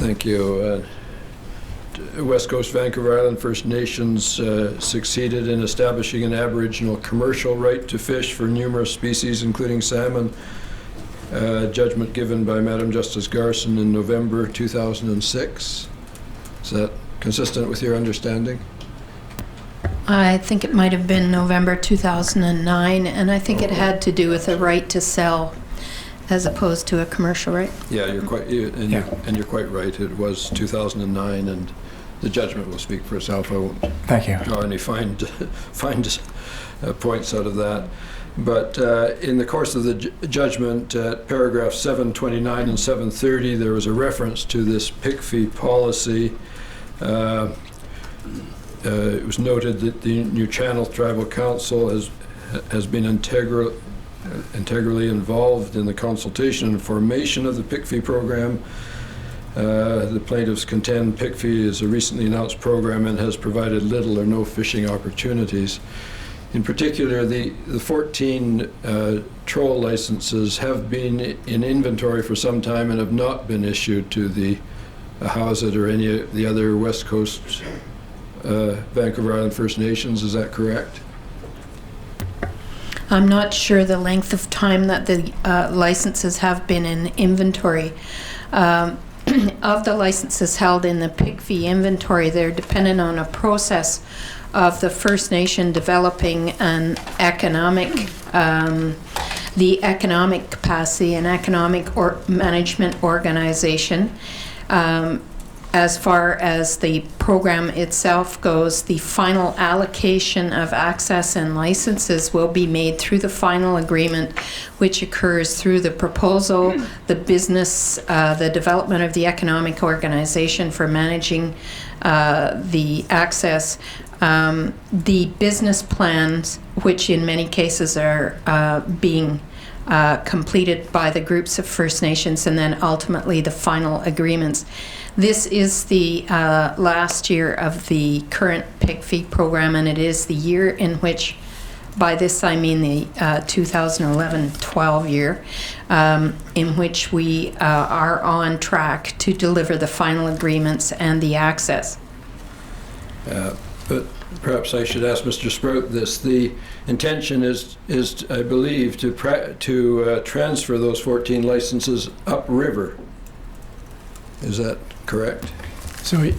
Thank you. West Coast Vancouver Island First Nations succeeded in establishing an Aboriginal commercial right to fish for numerous species, including salmon. Judgment given by Madam Justice Garson in November 2006. Is that consistent with your understanding? I think it might have been November 2009, and I think it had to do with a right to sell as opposed to a commercial right. Yeah, you're quite right. It was 2009, and the judgment will speak for itself. I won't draw any fine points out of that. But in the course of the judgment, at paragraph 729 and 730, there was a reference to this PICFI policy. It was noted that the New Channel Tribal Council has been integrally involved in the consultation and formation of the PICFI program. The plaintiffs contend PICFI is a recently announced program and has provided little or no fishing opportunities. In particular, the 14 troll licenses have been in inventory for some time and have not been issued to the Hausat or any of the other West Coast Vancouver Island First Nations. Is that correct? I'm not sure the length of time that the licenses have been in inventory. Of the licenses held in the PICFI inventory, they're dependent on a process of the First Nation developing an economic, the economic capacity and economic management organization. As far as the program itself goes, the final allocation of access and licenses will be made through the final agreement, which occurs through the proposal, the business, the development of the economic organization for managing the access, the business plans, which in many cases are being completed by the groups of First Nations, and then ultimately the final agreements. This is the last year of the current PICFI program, and it is the year in which, by this I mean the 2011-12 year, in which we are on track to deliver the final agreements and the access. But perhaps I should ask Mr. Sprout this. The intention is I believe, to transfer those 14 licenses upriver. Is that correct? So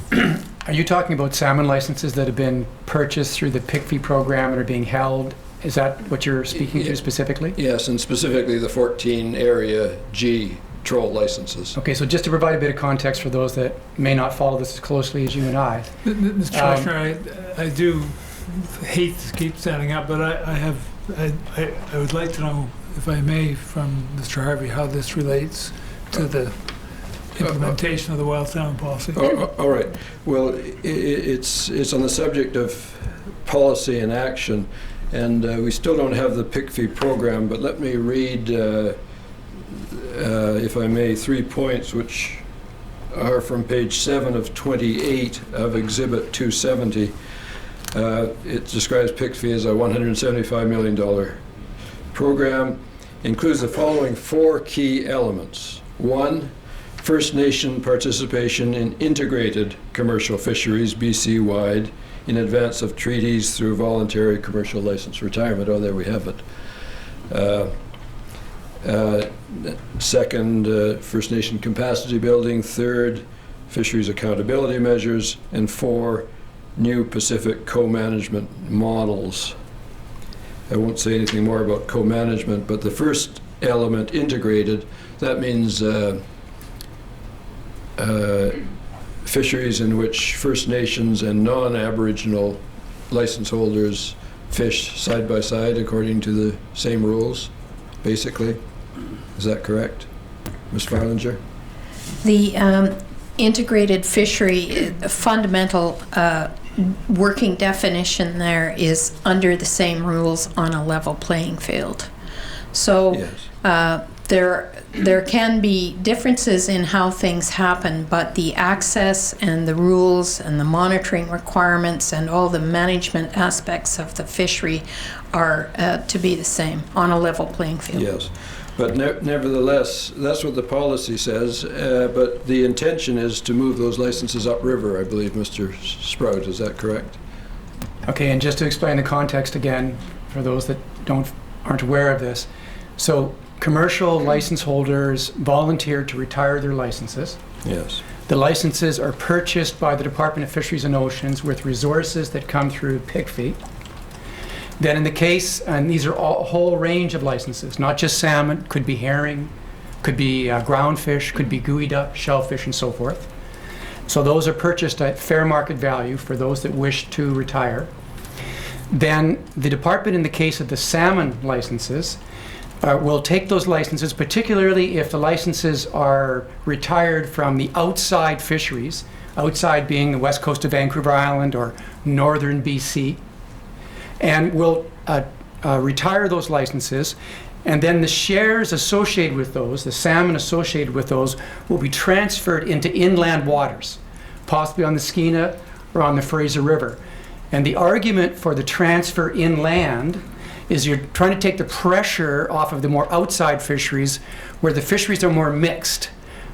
are you talking about salmon licenses that have been purchased through the PICFI program and are being held? Is that what you're speaking to specifically? Yes, and specifically the 14 Area G troll licenses. Okay, so just to provide a bit of context for those that may not follow this as closely as you and I. Mr. Commissioner, I do hate to keep standing up, but I would like to know, if I may, from Mr. Harvey, how this relates to the implementation of the wild salmon policy. All right. Well, it's on the subject of policy and action, and we still don't have the PICFI program, but let me read, if I may, 3 points which are from page 7 of 28 of Exhibit 270. It describes PICFI as a $175 million program, includes the following 4 key elements. 1, First Nation participation in integrated commercial fisheries BC-wide in advance of treaties through voluntary commercial license retirement. Oh, there we have it. Second, First Nation capacity building. Third, fisheries accountability measures. And 4, new Pacific co-management models. I won't say anything more about co-management, but the first element, integrated, that means fisheries in which First Nations and non-Aboriginal license holders fish side by side according to the same rules, basically. Is that correct, Ms. Farlinger? The integrated fishery, fundamental working definition there is under the same rules on a level playing field. So yes. there can be differences in how things happen, but the access and the rules and the monitoring requirements and all the management aspects of the fishery are to be the same on a level playing field. Yes, but nevertheless, that's what the policy says, but the intention is to move those licenses upriver, I believe, Mr. Sprout, is that correct? Okay, and just to explain the context again, for those that aren't aware of this. So commercial license holders volunteered to retire their licenses. Yes. The licenses are purchased by the Department of Fisheries and Oceans with resources that come through PICFI. Then in the case, and these are a whole range of licenses, not just salmon, could be herring, could be ground fish, could be geoduck, shellfish, and so forth. So those are purchased at fair market value for those that wish to retire. Then the department, in the case of the salmon licenses, will take those licenses, particularly if the licenses are retired from the outside fisheries, outside being the west coast of Vancouver Island or northern BC, and will retire those licenses, and then the shares associated with those, the salmon associated with those, will be transferred into inland waters, possibly on the Skeena or on the Fraser River. And the argument for the transfer inland is you're trying to take the pressure off of the more outside fisheries where the fisheries are more mixed.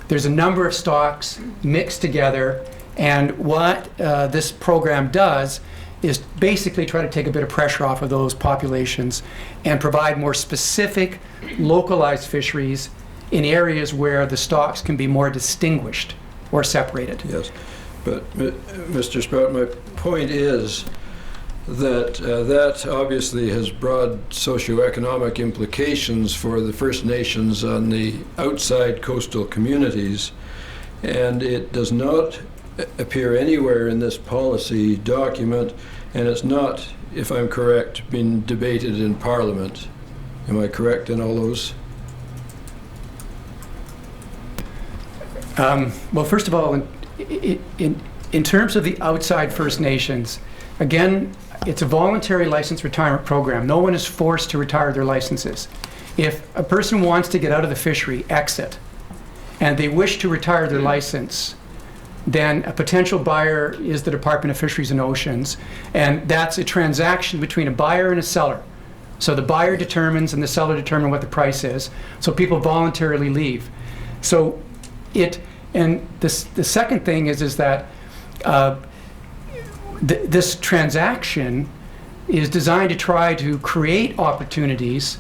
There's a number of stocks mixed together, and what this program does is basically try to take a bit of pressure off of those populations and provide more specific, localized fisheries in areas where the stocks can be more distinguished or separated. Yes, but Mr. Sprout, my point is that that obviously has broad socioeconomic implications for the First Nations on the outside coastal communities, and it does not appear anywhere in this policy document, and it's not, if I'm correct, been debated in Parliament. Am I correct in all those? Well, first of all, in terms of the outside First Nations, again, it's a voluntary license retirement program. No one is forced to retire their licenses. If a person wants to get out of the fishery, exit, and they wish to retire their license, then a potential buyer is the Department of Fisheries and Oceans, and that's a transaction between a buyer and a seller. So the buyer determines and the seller determine what the price is, so people voluntarily leave. So the second thing is that this transaction is designed to try to create opportunities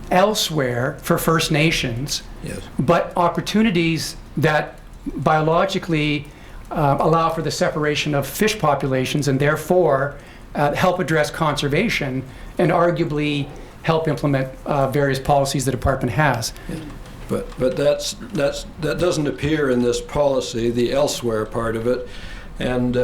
elsewhere for First Nations, Yes. but opportunities that biologically allow for the separation of fish populations and therefore help address conservation and arguably help implement various policies the department has. But that doesn't appear in this policy, the elsewhere part of it, and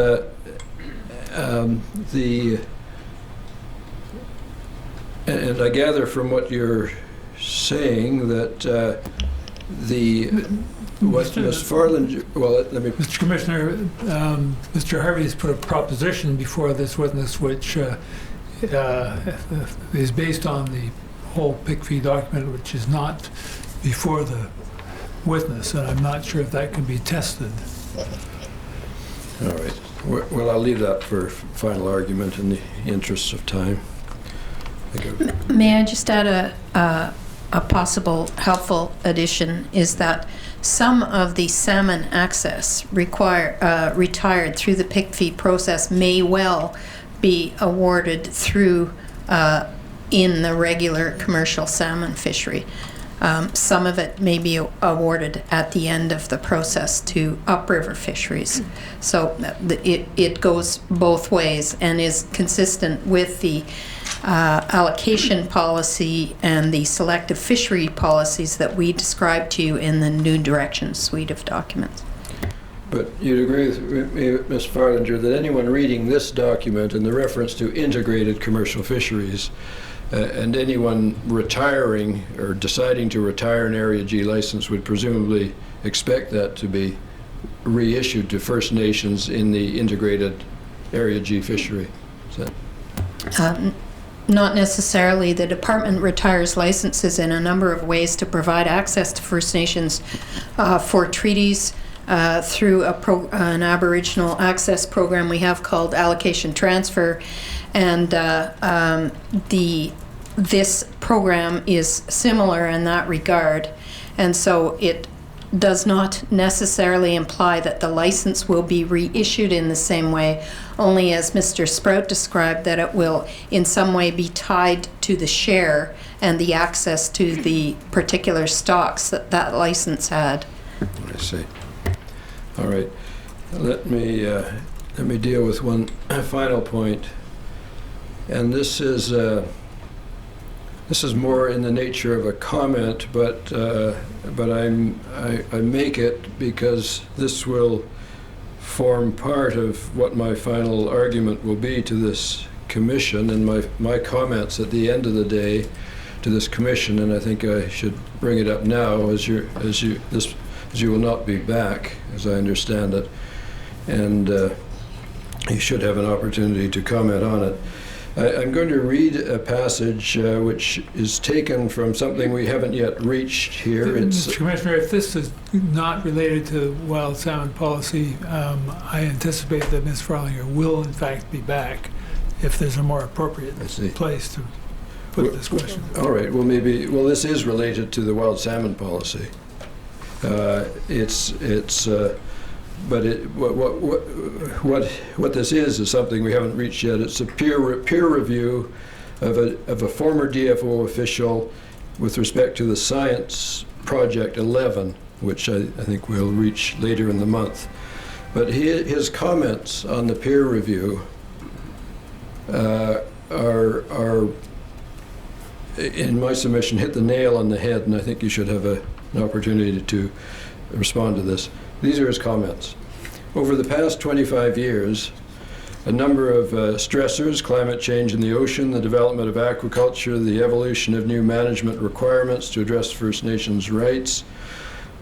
and I gather from what you're saying that what Ms. Farland, well, let me. Mr. Commissioner, Mr. Harvey has put a proposition before this witness which is based on the whole PICFI document, which is not before the witness, and I'm not sure if that can be tested. All right. Well, I'll leave that for final argument in the interests of time. May I just add a possible helpful addition is that some of the salmon access retired through the PICFI process may well be awarded through in the regular commercial salmon fishery. Some of it may be awarded at the end of the process to upriver fisheries. So it goes both ways and is consistent with the allocation policy and the selective fishery policies that we described to you in the New Direction suite of documents. But you'd agree with me, Ms. Farlinger, that anyone reading this document and the reference to integrated commercial fisheries and anyone retiring or deciding to retire an Area G license would presumably expect that to be reissued to First Nations in the integrated Area G fishery. Is that? Not necessarily. The department retires licenses in a number of ways to provide access to First Nations for treaties through an Aboriginal access program we have called Allocation Transfer, and this program is similar in that regard, and so it does not necessarily imply that the license will be reissued in the same way, only as Mr. Sprout described, that it will in some way be tied to the share and the access to the particular stocks that that license had. I see. All right. Let me deal with one final point, and this is more in the nature of a comment, but I make it because this will form part of what my final argument will be to this commission and my comments at the end of the day to this commission. And I think I should bring it up now, as you will not be back, as I understand it, and you should have an opportunity to comment on it. I'm going to read a passage which is taken from something we haven't yet reached here. Mr. Commissioner, if this is not related to wild salmon policy, I anticipate that Ms. Frolinger will in fact be back if there's a more appropriate place to put this question. All right. Well, this is related to the wild salmon policy. What this is something we haven't reached yet. It's a peer review of a former DFO official with respect to the Science Project 11, which I think we'll reach later in the month. But his comments on the peer review are, in my submission, hit the nail on the head, and I think you should have an opportunity to respond to this. These are his comments. Over the past 25 years, a number of stressors, climate change in the ocean, the development of aquaculture, the evolution of new management requirements to address First Nations rights,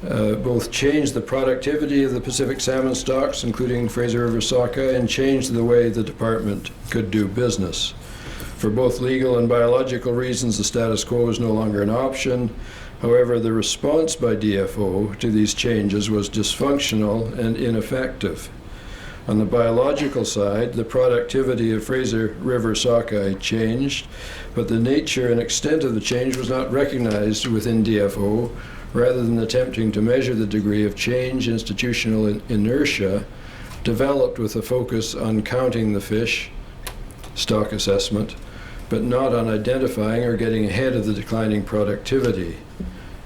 both changed the productivity of the Pacific salmon stocks, including Fraser River sockeye, and changed the way the department could do business. For both legal and biological reasons, the status quo is no longer an option. However, the response by DFO to these changes was dysfunctional and ineffective. On the biological side, the productivity of Fraser River sockeye changed, but the nature and extent of the change was not recognized within DFO. Rather than attempting to measure the degree of change, institutional inertia developed with a focus on counting the fish, stock assessment, but not on identifying or getting ahead of the declining productivity.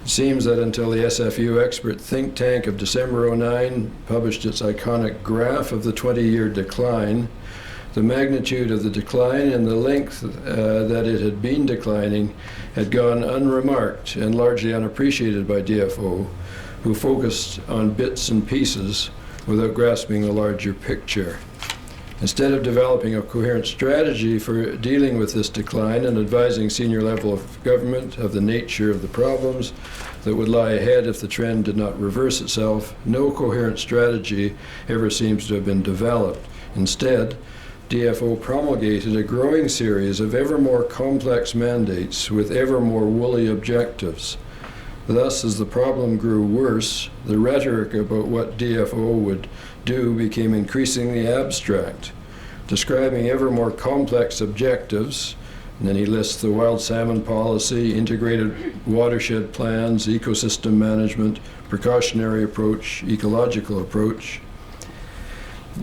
It seems that until the SFU expert think tank of December 2009 published its iconic graph of the 20-year decline, the magnitude of the decline and the length that it had been declining had gone unremarked and largely unappreciated by DFO, who focused on bits and pieces without grasping the larger picture. Instead of developing a coherent strategy for dealing with this decline and advising senior level of government of the nature of the problems that would lie ahead if the trend did not reverse itself, no coherent strategy ever seems to have been developed. Instead, DFO promulgated a growing series of ever more complex mandates with ever more woolly objectives. Thus, as the problem grew worse, the rhetoric about what DFO would do became increasingly abstract, describing ever more complex objectives. And then he lists the wild salmon policy, integrated watershed plans, ecosystem management, precautionary approach, ecological approach.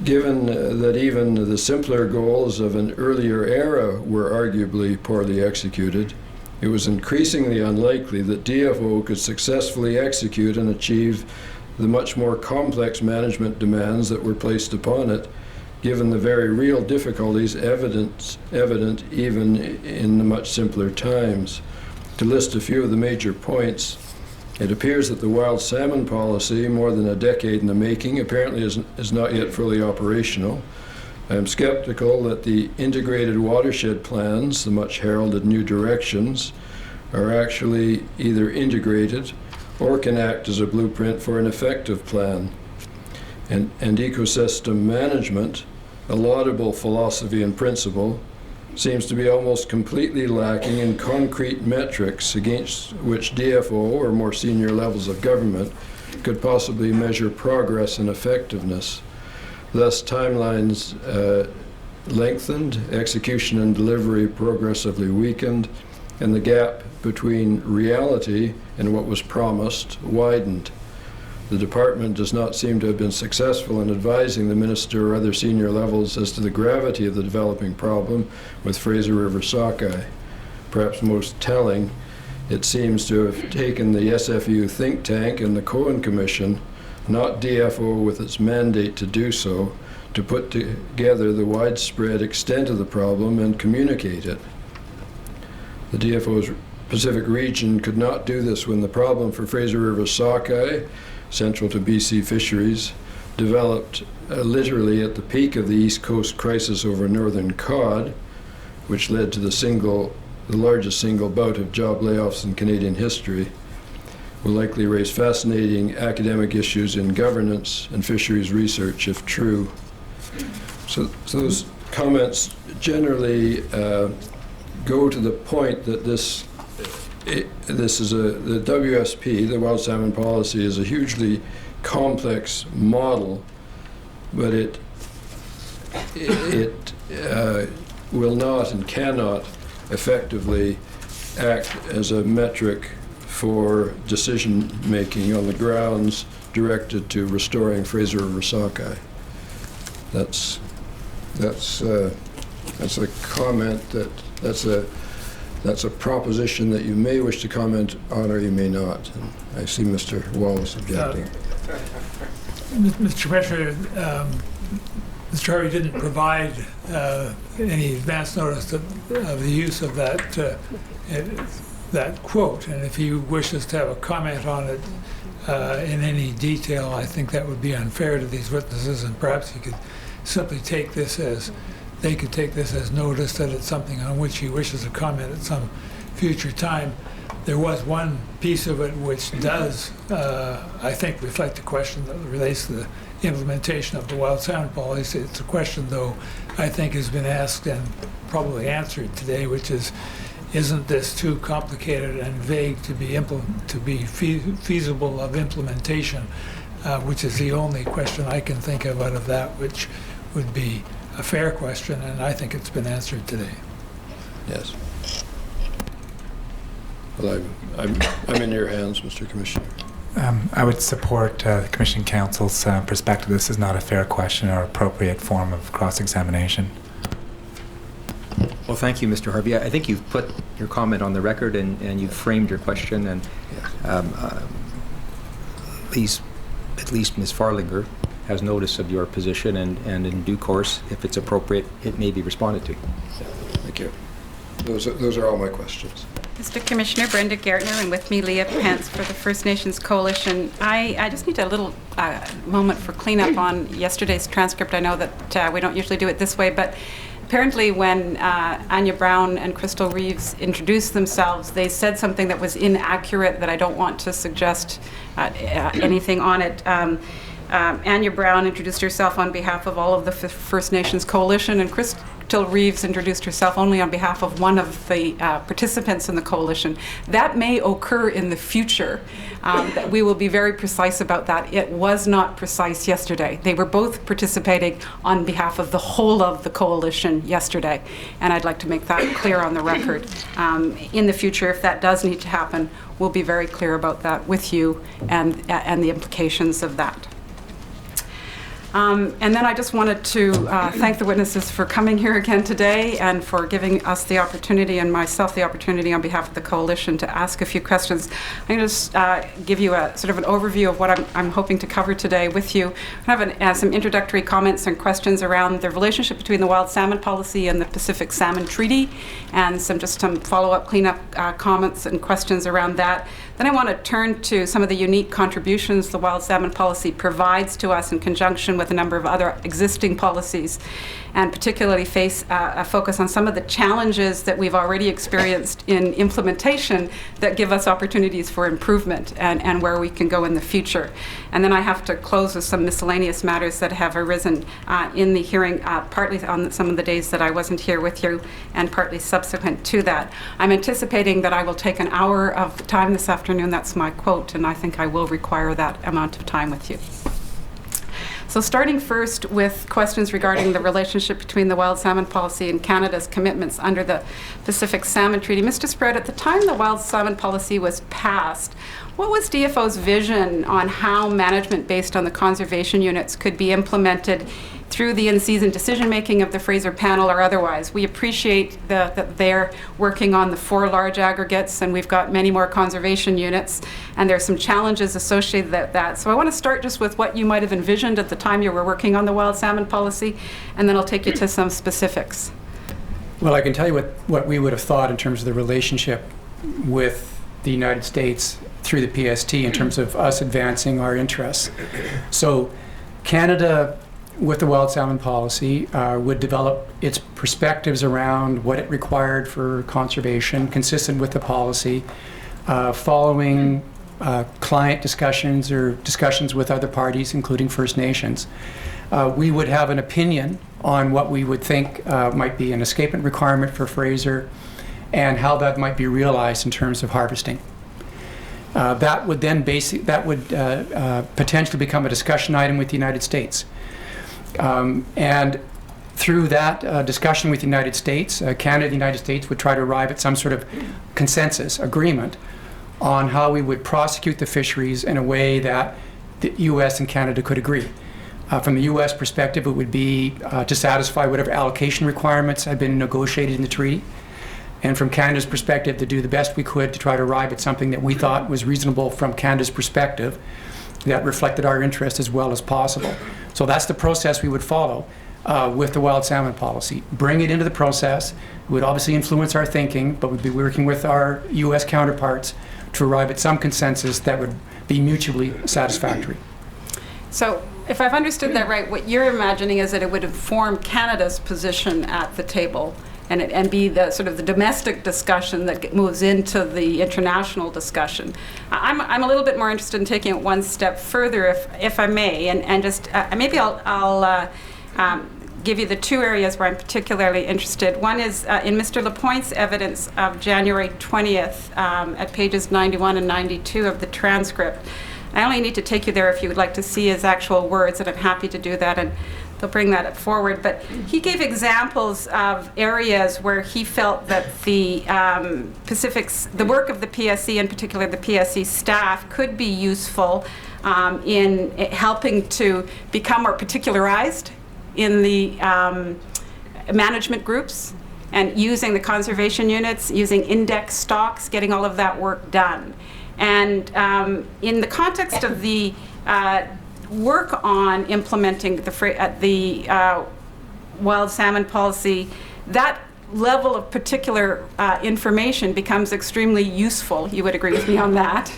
Given that even the simpler goals of an earlier era were arguably poorly executed, it was increasingly unlikely that DFO could successfully execute and achieve the much more complex management demands that were placed upon it, given the very real difficulties evident even in the much simpler times. To list a few of the major points, it appears that the wild salmon policy, more than a decade in the making, apparently is not yet fully operational. I am skeptical that the integrated watershed plans, the much heralded new directions, are actually either integrated or can act as a blueprint for an effective plan. And ecosystem management, a laudable philosophy and principle, seems to be almost completely lacking in concrete metrics against which DFO or more senior levels of government could possibly measure progress and effectiveness. Thus, timelines lengthened, execution and delivery progressively weakened, and the gap between reality and what was promised widened. The department does not seem to have been successful in advising the minister or other senior levels as to the gravity of the developing problem with Fraser River sockeye. Perhaps most telling, it seems to have taken the SFU think tank and the Cohen Commission, not DFO with its mandate to do so, to put together the widespread extent of the problem and communicate it. The DFO's Pacific region could not do this when the problem for Fraser River sockeye, central to BC fisheries, developed literally at the peak of the East Coast crisis over northern cod, which led to the largest single bout of job layoffs in Canadian history, will likely raise fascinating academic issues in governance and fisheries research if true. So those comments generally go to the point that this is the WSP, the Wild Salmon Policy, is a hugely complex model, but it will not and cannot effectively act as a metric for decision making on the grounds directed to restoring Fraser River sockeye. That's a comment that's a proposition that you may wish to comment on or you may not. And I see Mr. Wallace objecting. Mr. Commissioner, Mr. Harvey didn't provide any advance notice of the use of that quote, and if he wishes to have a comment on it in any detail, I think that would be unfair to these witnesses, and perhaps he could simply take this as notice that it's something on which he wishes to comment at some future time. There was one piece of it which does, I think, reflect a question that relates to the implementation of the Wild Salmon Policy. It's a question, though, I think has been asked and probably answered today, which is, isn't this too complicated and vague to be feasible of implementation, which is the only question I can think of out of that, which would be a fair question, and I think it's been answered today. Yes. Well, I'm in your hands, Mr. Commissioner. I would support the Commission Council's perspective. This is not a fair question or appropriate form of cross-examination. Well, thank you, Mr. Harvey. I think you've put your comment on the record and you've framed your question, and at least Ms. Farlinger has notice of your position, and in due course, if it's appropriate, it may be responded to. Thank you. Those are all my questions. Mr. Commissioner, Brenda Gertner, and with me Leah Pence for the First Nations Coalition. I just need a little moment for cleanup on yesterday's transcript. I know that we don't usually do it this way, but apparently when Anya Brown and Crystal Reeves introduced themselves, they said something that was inaccurate that I don't want to suggest anything on it. Anya Brown introduced herself on behalf of all of the First Nations Coalition, and Crystal Reeves introduced herself only on behalf of one of the participants in the coalition. That may occur in the future. That we will be very precise about that. It was not precise yesterday. They were both participating on behalf of the whole of the coalition yesterday, and I'd like to make that clear on the record. In the future, if that does need to happen, we'll be very clear about that with you and the implications of that. And then I just wanted to thank the witnesses for coming here again today and for giving us the opportunity, and myself the opportunity on behalf of the coalition, to ask a few questions. I'm going to just give you a sort of an overview of what I'm hoping to cover today with you. I have some introductory comments and questions around the relationship between the Wild Salmon Policy and the Pacific Salmon Treaty, and some follow-up cleanup comments and questions around that. Then I want to turn to some of the unique contributions the wild salmon policy provides to us in conjunction with a number of other existing policies, and particularly a focus on some of the challenges that we've already experienced in implementation that give us opportunities for improvement and where we can go in the future. And then I have to close with some miscellaneous matters that have arisen in the hearing, partly on some of the days that I wasn't here with you and partly subsequent to that. I'm anticipating that I will take an hour of time this afternoon. That's my quote, and I think I will require that amount of time with you. So starting first with questions regarding the relationship between the wild salmon policy and Canada's commitments under the Pacific Salmon Treaty. Mr. Sprout, at the time the wild salmon policy was passed, what was DFO's vision on how management based on the conservation units could be implemented through the in-season decision-making of the Fraser panel or otherwise? We appreciate that they're working on the 4 large aggregates, and we've got many more conservation units, and there's some challenges associated with that. So I want to start just with what you might have envisioned at the time you were working on the wild salmon policy, and then I'll take you to some specifics. Well, I can tell you what we would have thought in terms of the relationship with the United States through the PST in terms of us advancing our interests. So Canada, with the wild salmon policy, would develop its perspectives around what it required for conservation, consistent with the policy, following client discussions or discussions with other parties, including First Nations. We would have an opinion on what we would think might be an escapement requirement for Fraser and how that might be realized in terms of harvesting. That would then potentially become a discussion item with the United States. And through that discussion with the United States, Canada and the United States would try to arrive at some sort of consensus, agreement, on how we would prosecute the fisheries in a way that the U.S. and Canada could agree. From the U.S. perspective, it would be to satisfy whatever allocation requirements had been negotiated in the treaty. And from Canada's perspective, to do the best we could to try to arrive at something that we thought was reasonable from Canada's perspective that reflected our interest as well as possible. So that's the process we would follow with the wild salmon policy. Bring it into the process. It would obviously influence our thinking, but we'd be working with our U.S. counterparts to arrive at some consensus that would be mutually satisfactory. So if I've understood that right, what you're imagining is that it would inform Canada's position at the table and be the sort of the domestic discussion that moves into the international discussion. I'm a little bit more interested in taking it one step further, if I may, and just maybe I'll give you the 2 areas where I'm particularly interested. One is in Mr. Lapointe's evidence of January 20th at pages 91 and 92 of the transcript. I only need to take you there if you would like to see his actual words, and I'm happy to do that, and they'll bring that forward. But he gave examples of areas where he felt that the the work of the PSC, in particular the PSC staff, could be useful in helping to become more particularized in the management groups and using the conservation units, using index stocks, getting all of that work done. And in the context of the work on implementing the wild salmon policy, that level of particular information becomes extremely useful. You would agree with me on that.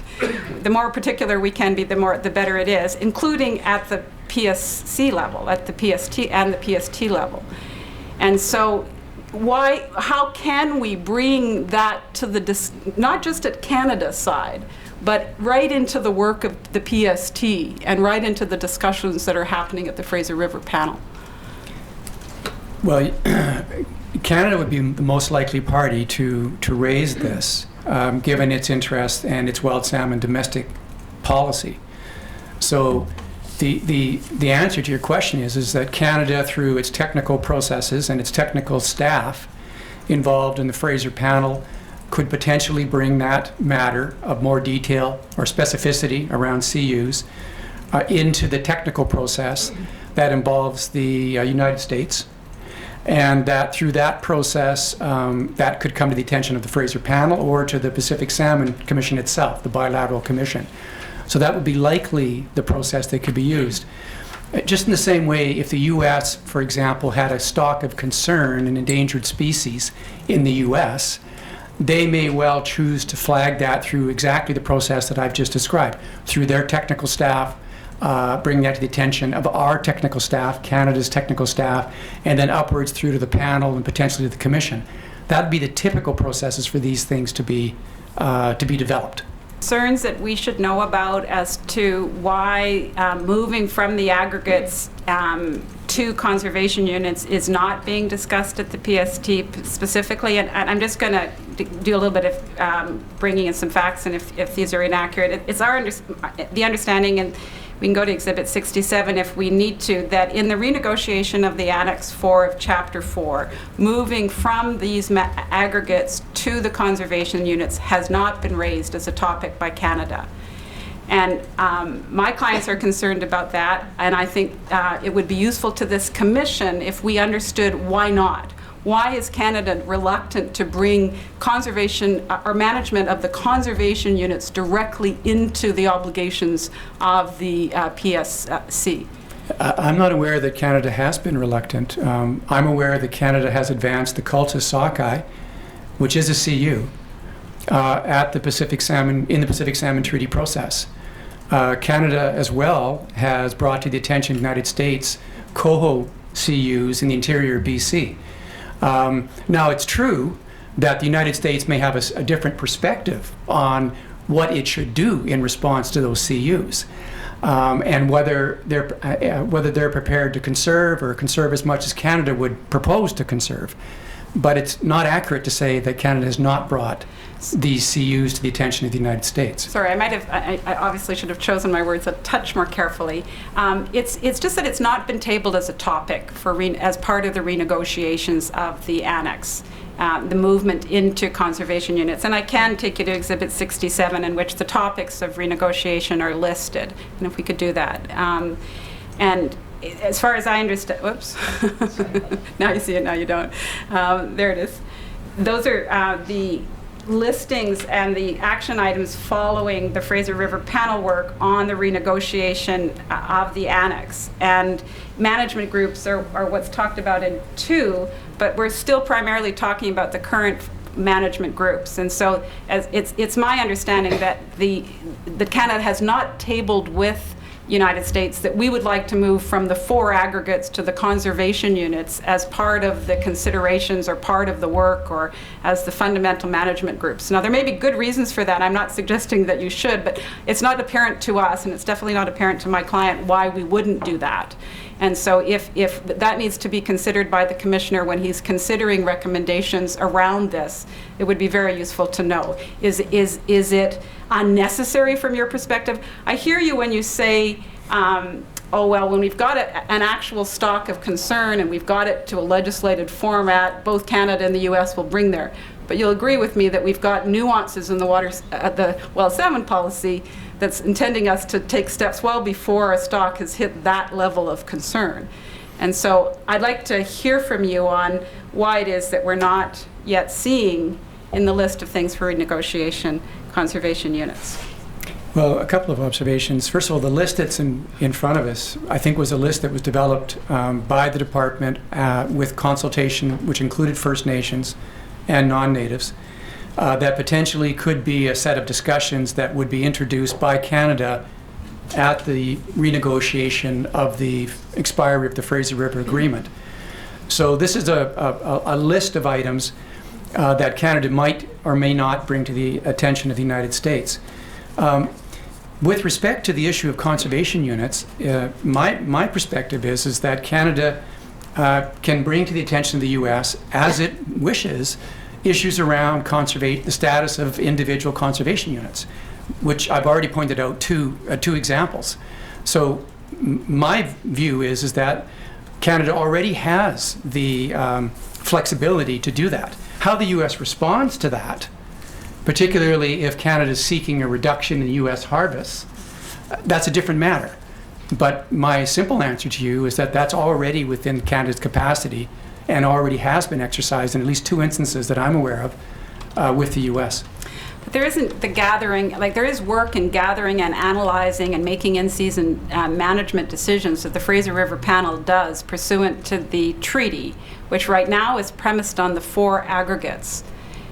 The more particular we can be, the better it is, including at the PSC level, at the PST and the PST level. And so how can we bring that to not just at Canada's side, but right into the work of the PST and right into the discussions that are happening at the Fraser River panel? Well, Canada would be the most likely party to raise this, given its interest and its wild salmon domestic policy. So the answer to your question is that Canada, through its technical processes and its technical staff involved in the Fraser panel, could potentially bring that matter of more detail or specificity around CUs into the technical process that involves the United States, and that through that process that could come to the attention of the Fraser panel or to the Pacific Salmon Commission itself, the bilateral commission. So that would be likely the process that could be used. Just in the same way, if the U.S., for example, had a stock of concern, an endangered species in the U.S., they may well choose to flag that through exactly the process that I've just described, through their technical staff, bringing that to the attention of our technical staff, Canada's technical staff, and then upwards through to the panel and potentially to the commission. That'd be the typical processes for these things to be developed. Concerns that we should know about as to why moving from the aggregates to conservation units is not being discussed at the PST specifically, and I'm just going to do a little bit of bringing in some facts, and if these are inaccurate, it's the understanding, and we can go to Exhibit 67 if we need to, that in the renegotiation of the Annex 4 of Chapter 4, moving from these aggregates to the conservation units has not been raised as a topic by Canada. And my clients are concerned about that, and I think it would be useful to this commission if we understood why not. Why is Canada reluctant to bring conservation or management of the conservation units directly into the obligations of the PSC? I'm not aware that Canada has been reluctant. I'm aware that Canada has advanced the Cultus Sockeye, which is a CU, at the Pacific Salmon, in the Pacific Salmon Treaty process. Canada as well has brought to the attention of the United States coho CUs in the interior of BC. Now, it's true that the United States may have a different perspective on what it should do in response to those CUs, and whether they're prepared to conserve or conserve as much as Canada would propose to conserve. But it's not accurate to say that Canada has not brought these CUs to the attention of the United States. Sorry, I obviously should have chosen my words a touch more carefully. It's just that it's not been tabled as a topic as part of the renegotiations of the annex, the movement into conservation units. And I can take you to Exhibit 67, in which the topics of renegotiation are listed, and if we could do that. And as far as I understand, whoops, now you see it, now you don't. There it is. Those are the listings and the action items following the Fraser River panel work on the renegotiation of the annex. And management groups are what's talked about in 2, but we're still primarily talking about the current management groups. And so it's my understanding that that Canada has not tabled with United States that we would like to move from the 4 aggregates to the conservation units as part of the considerations or part of the work or as the fundamental management groups. Now, there may be good reasons for that. I'm not suggesting that you should, but it's not apparent to us, and it's definitely not apparent to my client why we wouldn't do that. And so if that needs to be considered by the commissioner when he's considering recommendations around this, it would be very useful to know. Is it unnecessary from your perspective? I hear you when you say, oh, well, when we've got an actual stock of concern and we've got it to a legislated format, both Canada and the US will bring there. But you'll agree with me that we've got nuances in the wild salmon policy that's intending us to take steps well before a stock has hit that level of concern. And so I'd like to hear from you on why it is that we're not yet seeing in the list of things for renegotiation conservation units. Well, a couple of observations. First of all, the list that's in front of us, I think, was a list that was developed by the department with consultation, which included First Nations and non-natives, that potentially could be a set of discussions that would be introduced by Canada at the renegotiation of the expiry of the Fraser River Agreement. So this is a list of items that Canada might or may not bring to the attention of the United States. With respect to the issue of conservation units, my perspective is that Canada can bring to the attention of the U.S., as it wishes, issues around the status of individual conservation units, which I've already pointed out two examples. So my view is that Canada already has the flexibility to do that. How the U.S. responds to that, particularly if Canada is seeking a reduction in U.S. harvests, that's a different matter. But my simple answer to you is that that's already within Canada's capacity and already has been exercised in at least 2 instances that I'm aware of with the U.S. But there isn't the gathering, like there is work in gathering and analyzing and making in-season management decisions that the Fraser River panel does pursuant to the treaty, which right now is premised on the 4 aggregates.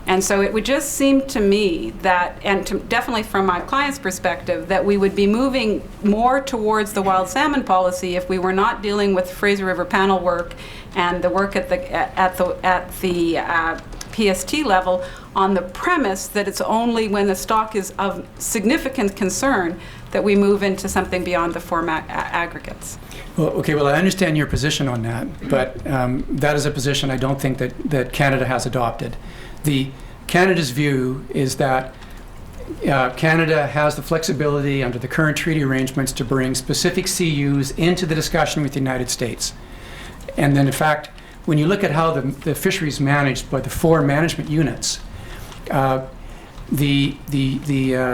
And so it would just seem to me that, and definitely from my client's perspective, that we would be moving more towards the wild salmon policy if we were not dealing with Fraser River panel work and the work at the PST level on the premise that it's only when the stock is of significant concern that we move into something beyond the format aggregates. Well, okay, well, I understand your position on that, but that is a position I don't think that Canada has adopted. Canada's view is that Canada has the flexibility under the current treaty arrangements to bring specific CUs into the discussion with the United States. And then, in fact, when you look at how the fishery is managed by the 4 management units, the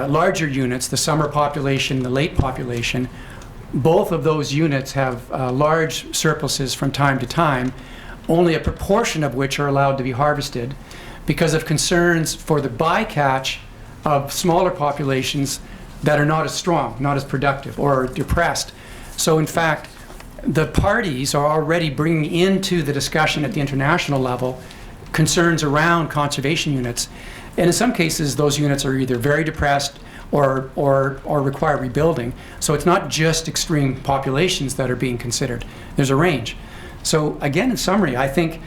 larger units, the summer population, the lake population, both of those units have large surpluses from time to time, only a proportion of which are allowed to be harvested because of concerns for the bycatch of smaller populations that are not as strong, not as productive, or depressed. So in fact, the parties are already bringing into the discussion at the international level concerns around conservation units. And in some cases, those units are either very depressed or require rebuilding. So it's not just extreme populations that are being considered. There's a range. So again, in summary, I think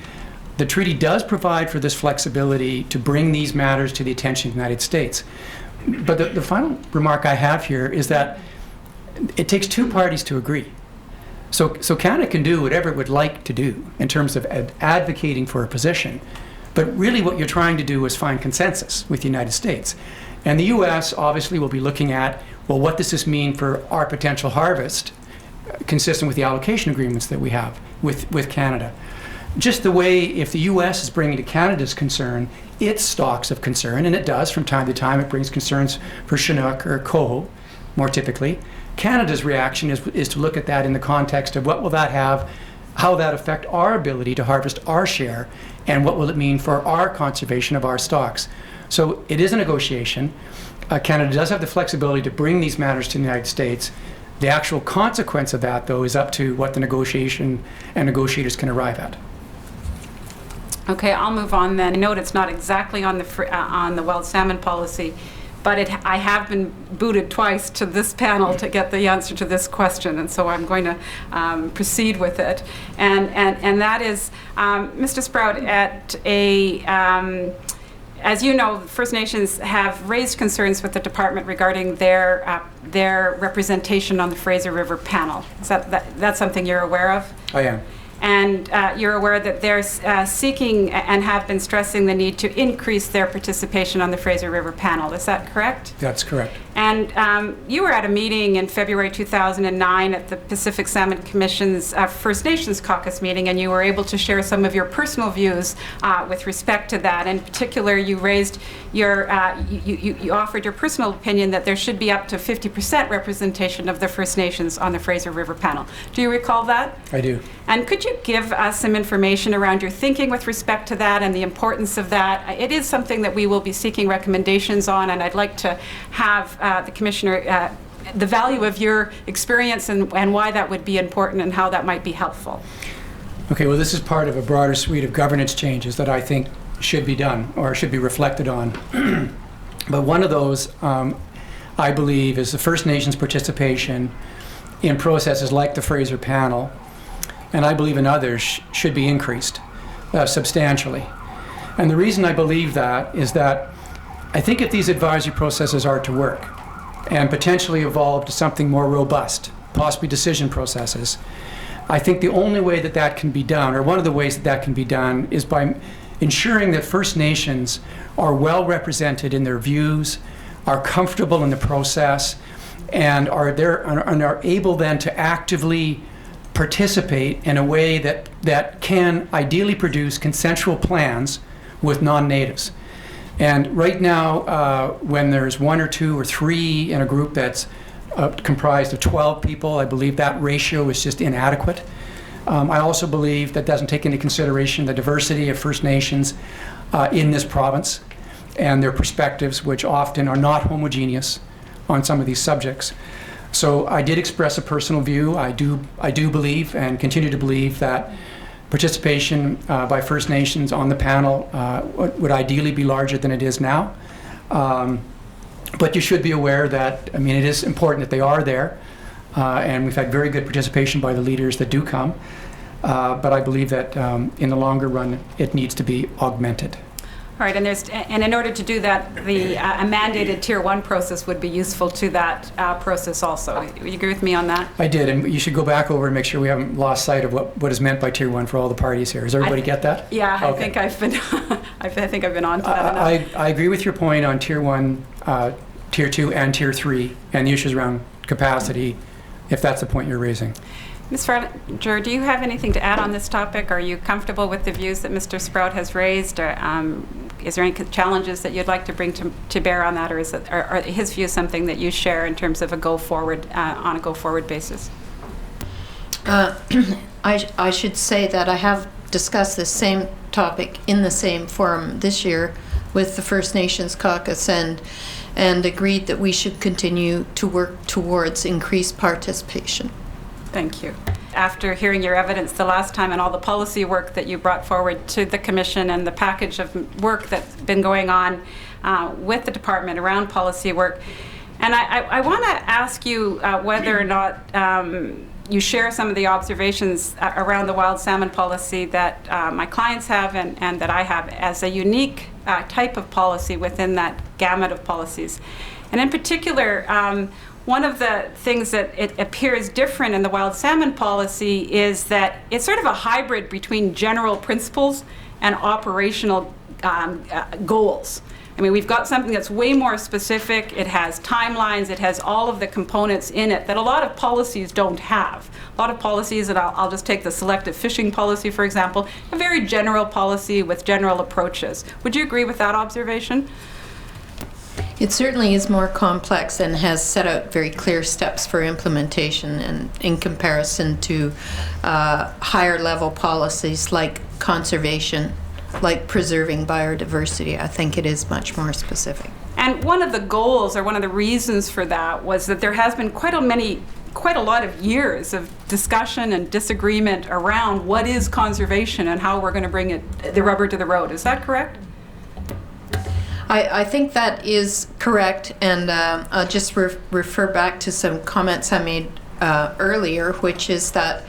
the treaty does provide for this flexibility to bring these matters to the attention of the United States. But the final remark I have here is that it takes 2 parties to agree. So Canada can do whatever it would like to do in terms of advocating for a position, but really what you're trying to do is find consensus with the United States. And the U.S. obviously will be looking at, well, what does this mean for our potential harvest, consistent with the allocation agreements that we have with Canada. Just the way if the U.S. is bringing to Canada's concern its stocks of concern, and it does from time to time, it brings concerns for Chinook or coho, more typically. Canada's reaction is to look at that in the context of what will that have, how that affect our ability to harvest our share, and what will it mean for our conservation of our stocks. So it is a negotiation. Canada does have the flexibility to bring these matters to the United States. The actual consequence of that, though, is up to what the negotiation and negotiators can arrive at. Okay, I'll move on then. I note it's not exactly on the wild salmon policy, but I have been booted twice to this panel to get the answer to this question, and so I'm going to proceed with it. And that is, Mr. Sprout, as you know, First Nations have raised concerns with the department regarding their representation on the Fraser River panel. Is that's something you're aware of? I am. And you're aware that they're seeking and have been stressing the need to increase their participation on the Fraser River panel. Is that correct? That's correct. And you were at a meeting in February 2009 at the Pacific Salmon Commission's First Nations Caucus meeting, and you were able to share some of your personal views with respect to that. In particular, you raised your, you offered your personal opinion that there should be up to 50% representation of the First Nations on the Fraser River panel. Do you recall that? I do. And could you give us some information around your thinking with respect to that and the importance of that? It is something that we will be seeking recommendations on, and I'd like to have the Commissioner, the value of your experience and why that would be important and how that might be helpful. Okay, well, this is part of a broader suite of governance changes that I think should be done or should be reflected on. But one of those, I believe, is the First Nations participation in processes like the Fraser panel, and I believe in others should be increased substantially. And the reason I believe that is that I think if these advisory processes are to work and potentially evolve to something more robust, possibly decision processes, I think the only way that that can be done, or one of the ways that that can be done, is by ensuring that First Nations are well represented in their views, are comfortable in the process, and are able then to actively participate in a way that can ideally produce consensual plans with non-natives. And right now, when there's 1 or 2 or 3 in a group that's comprised of 12 people, I believe that ratio is just inadequate. I also believe that doesn't take into consideration the diversity of First Nations in this province and their perspectives, which often are not homogeneous on some of these subjects. So I did express a personal view. I do believe and continue to believe that Participation by First Nations on the panel would ideally be larger than it is now. But you should be aware that, I mean, it is important that they are there. And we've had very good participation by the leaders that do come. But I believe that in the longer run, it needs to be augmented. All right, and in order to do that, a mandated Tier 1 process would be useful to that process also. You agree with me on that? I did, and you should go back over and make sure we haven't lost sight of what is meant by Tier 1 for all the parties here. Does everybody get that? Yeah, I Okay. think I've been, I think I've been on to that enough. I agree with your point on Tier 1, Tier 2, and Tier 3, and the issues around capacity, if that's the point you're raising. Ms. Farlinger, do you have anything to add on this topic? Are you comfortable with the views that Mr. Sprout has raised? Or, is there any challenges that you'd like to bring to bear on that, or is it, are his views something that you share in terms of a go forward on a go forward basis? I should say that I have discussed this same topic in the same forum this year with the First Nations Caucus and agreed that we should continue to work towards increased participation. Thank you. After hearing your evidence the last time and all the policy work that you brought forward to the Commission and the package of work that's been going on with the department around policy work, and I want to ask you whether or not you share some of the observations around the wild salmon policy that my clients have and that I have as a unique type of policy within that gamut of policies. And in particular, one of the things that it appears different in the wild salmon policy is that it's sort of a hybrid between general principles and operational goals. I mean, we've got something that's way more specific. It has timelines. It has all of the components in it that a lot of policies don't have. A lot of policies, and I'll just take the selective fishing policy, for example, a very general policy with general approaches. Would you agree with that observation? It certainly is more complex and has set out very clear steps for implementation, and in comparison to higher level policies like conservation, like preserving biodiversity. I think it is much more specific. And one of the goals, or one of the reasons for that, was that there has been quite a lot of years of discussion and disagreement around what is conservation and how we're going to bring the rubber to the road. Is that correct? I think that is correct, and I'll just refer back to some comments I made earlier, which is that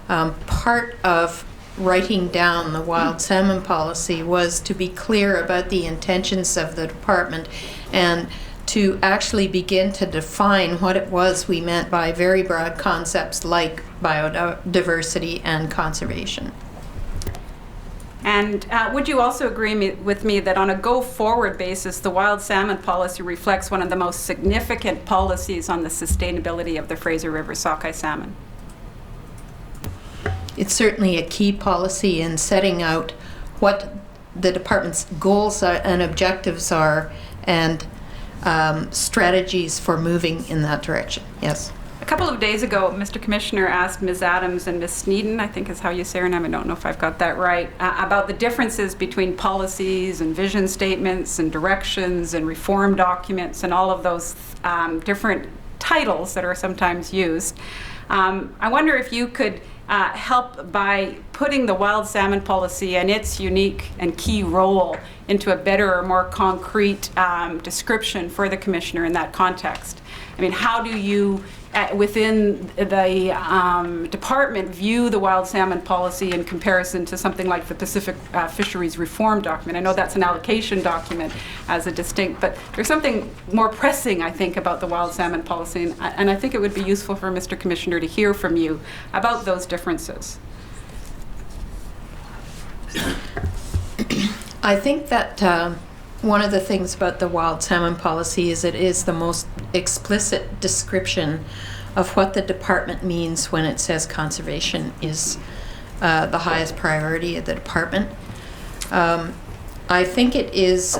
part of writing down the wild salmon policy was to be clear about the intentions of the department and to actually begin to define what it was we meant by very broad concepts like biodiversity and conservation. And would you also agree with me that on a go-forward basis, the wild salmon policy reflects one of the most significant policies on the sustainability of the Fraser River sockeye salmon? It's certainly a key policy in setting out what the department's goals are and objectives are, and strategies for moving in that direction. Yes. A couple of days ago, Mr. Commissioner asked Ms. Adams and Ms. Sneeden, I think is how you say her name, I don't know if I've got that right, about the differences between policies and vision statements and directions and reform documents and all of those different titles that are sometimes used. I wonder if you could help by putting the wild salmon policy and its unique and key role into a better or more concrete description for the Commissioner in that context. I mean, how do you, within the department, view the wild salmon policy in comparison to something like the Pacific Fisheries Reform document? I know that's an allocation document as a distinct, but there's something more pressing, I think, about the wild salmon policy, and I think it would be useful for Mr. Commissioner to hear from you about those differences. I think that one of the things about the wild salmon policy is it is the most explicit description of what the department means when it says conservation is the highest priority of the department. I think it is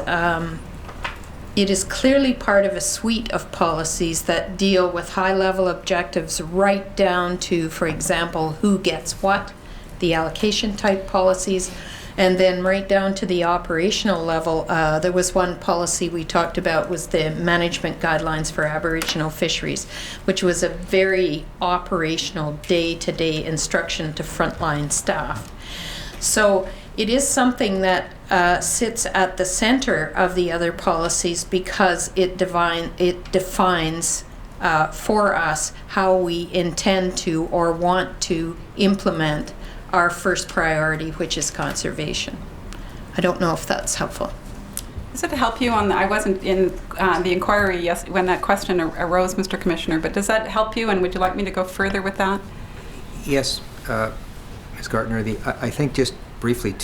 clearly part of a suite of policies that deal with high-level objectives right down to, for example, who gets what, the allocation type policies, and then right down to the operational level. There was one policy we talked about was the management guidelines for Aboriginal fisheries, which was a very operational day-to-day instruction to frontline staff. So it is something that sits at the center of the other policies because it defines for us how we intend to or want to implement our first priority, which is conservation. I don't know if that's helpful. Does it help you on the, I wasn't in the inquiry when that question arose, Mr. Commissioner, but does that help you, and would you like me to go further with that? Yes, Ms. Gartner, I think just briefly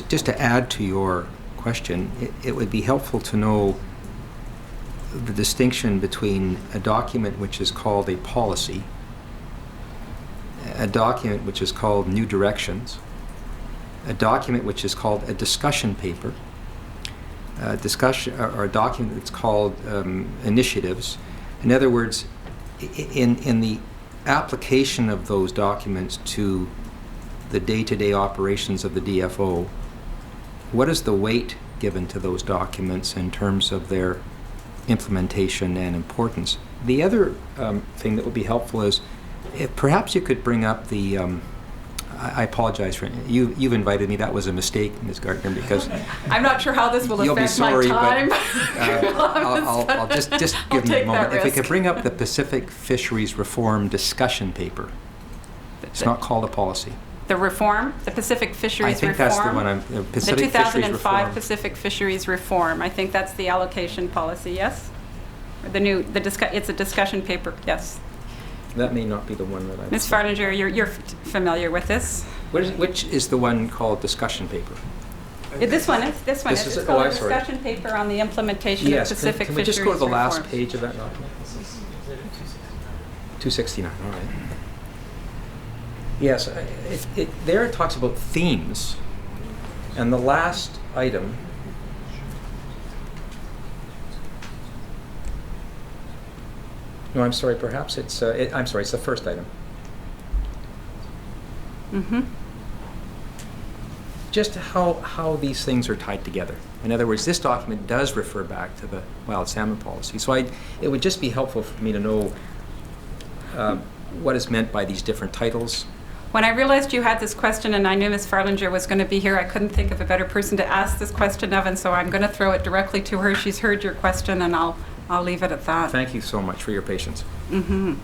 just to add to your question, it would be helpful to know the distinction between a document which is called a policy, a document which is called new directions, a document which is called a discussion paper, a document that's called initiatives. In other words, in the application of those documents to the day-to-day operations of the DFO, what is the weight given to those documents in terms of their implementation and importance? The other thing that would be helpful is if perhaps you could bring up the I apologize for you've invited me. That was a mistake, Ms. Gardner, because I'm not sure how this will you'll be affect sorry, my time. but I'll just give me a take moment. that If we risk. could bring up the Pacific Fisheries Reform discussion paper. It's not called a policy. The reform, the Pacific Fisheries I think Reform. that's the one. The Pacific Fisheries 2005 Reform. Pacific Fisheries Reform. I think that's the allocation policy. Yes. It's a discussion paper. Yes. That may not be the one that I. Ms. Farlinger, you're familiar with this. Which is the one called discussion paper? This one is. This It's is it? called Oh, a I'm sorry. discussion paper on the implementation Yes. of Pacific Can we Fisheries just go to the last Reform. page of that document? 269. All right. Yes. There it talks about themes, and the last item. No, I'm sorry. Perhaps it's. I'm sorry. It's the first item. Mm-hmm. Just how these things are tied together. In other words, this document does refer back to the wild salmon policy. So it would just be helpful for me to know what is meant by these different titles. When I realized you had this question and I knew Ms. Farlinger was going to be here, I couldn't think of a better person to ask this question of, and so I'm going to throw it directly to her. She's heard your question, and I'll leave it at that. Thank you so much for your patience. Mm-hmm.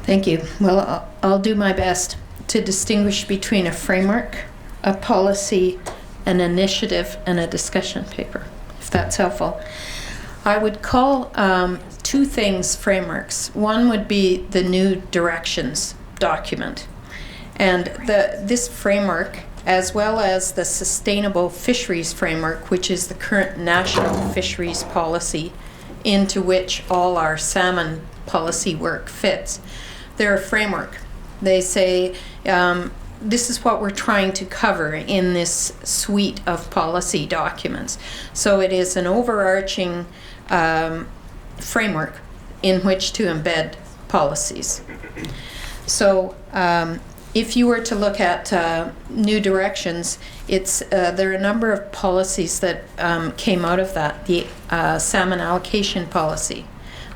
Thank you. Well, I'll do my best to distinguish between a framework, a policy, an initiative, and a discussion paper, if that's helpful. I would call two things frameworks. One would be the new directions document. And this framework, as well as the Sustainable Fisheries Framework, which is the current national fisheries policy into which all our salmon policy work fits, they're a framework. They say, this is what we're trying to cover in this suite of policy documents. So it is an overarching framework in which to embed policies. So if you were to look at new directions, there are a number of policies that came out of that. The salmon allocation policy,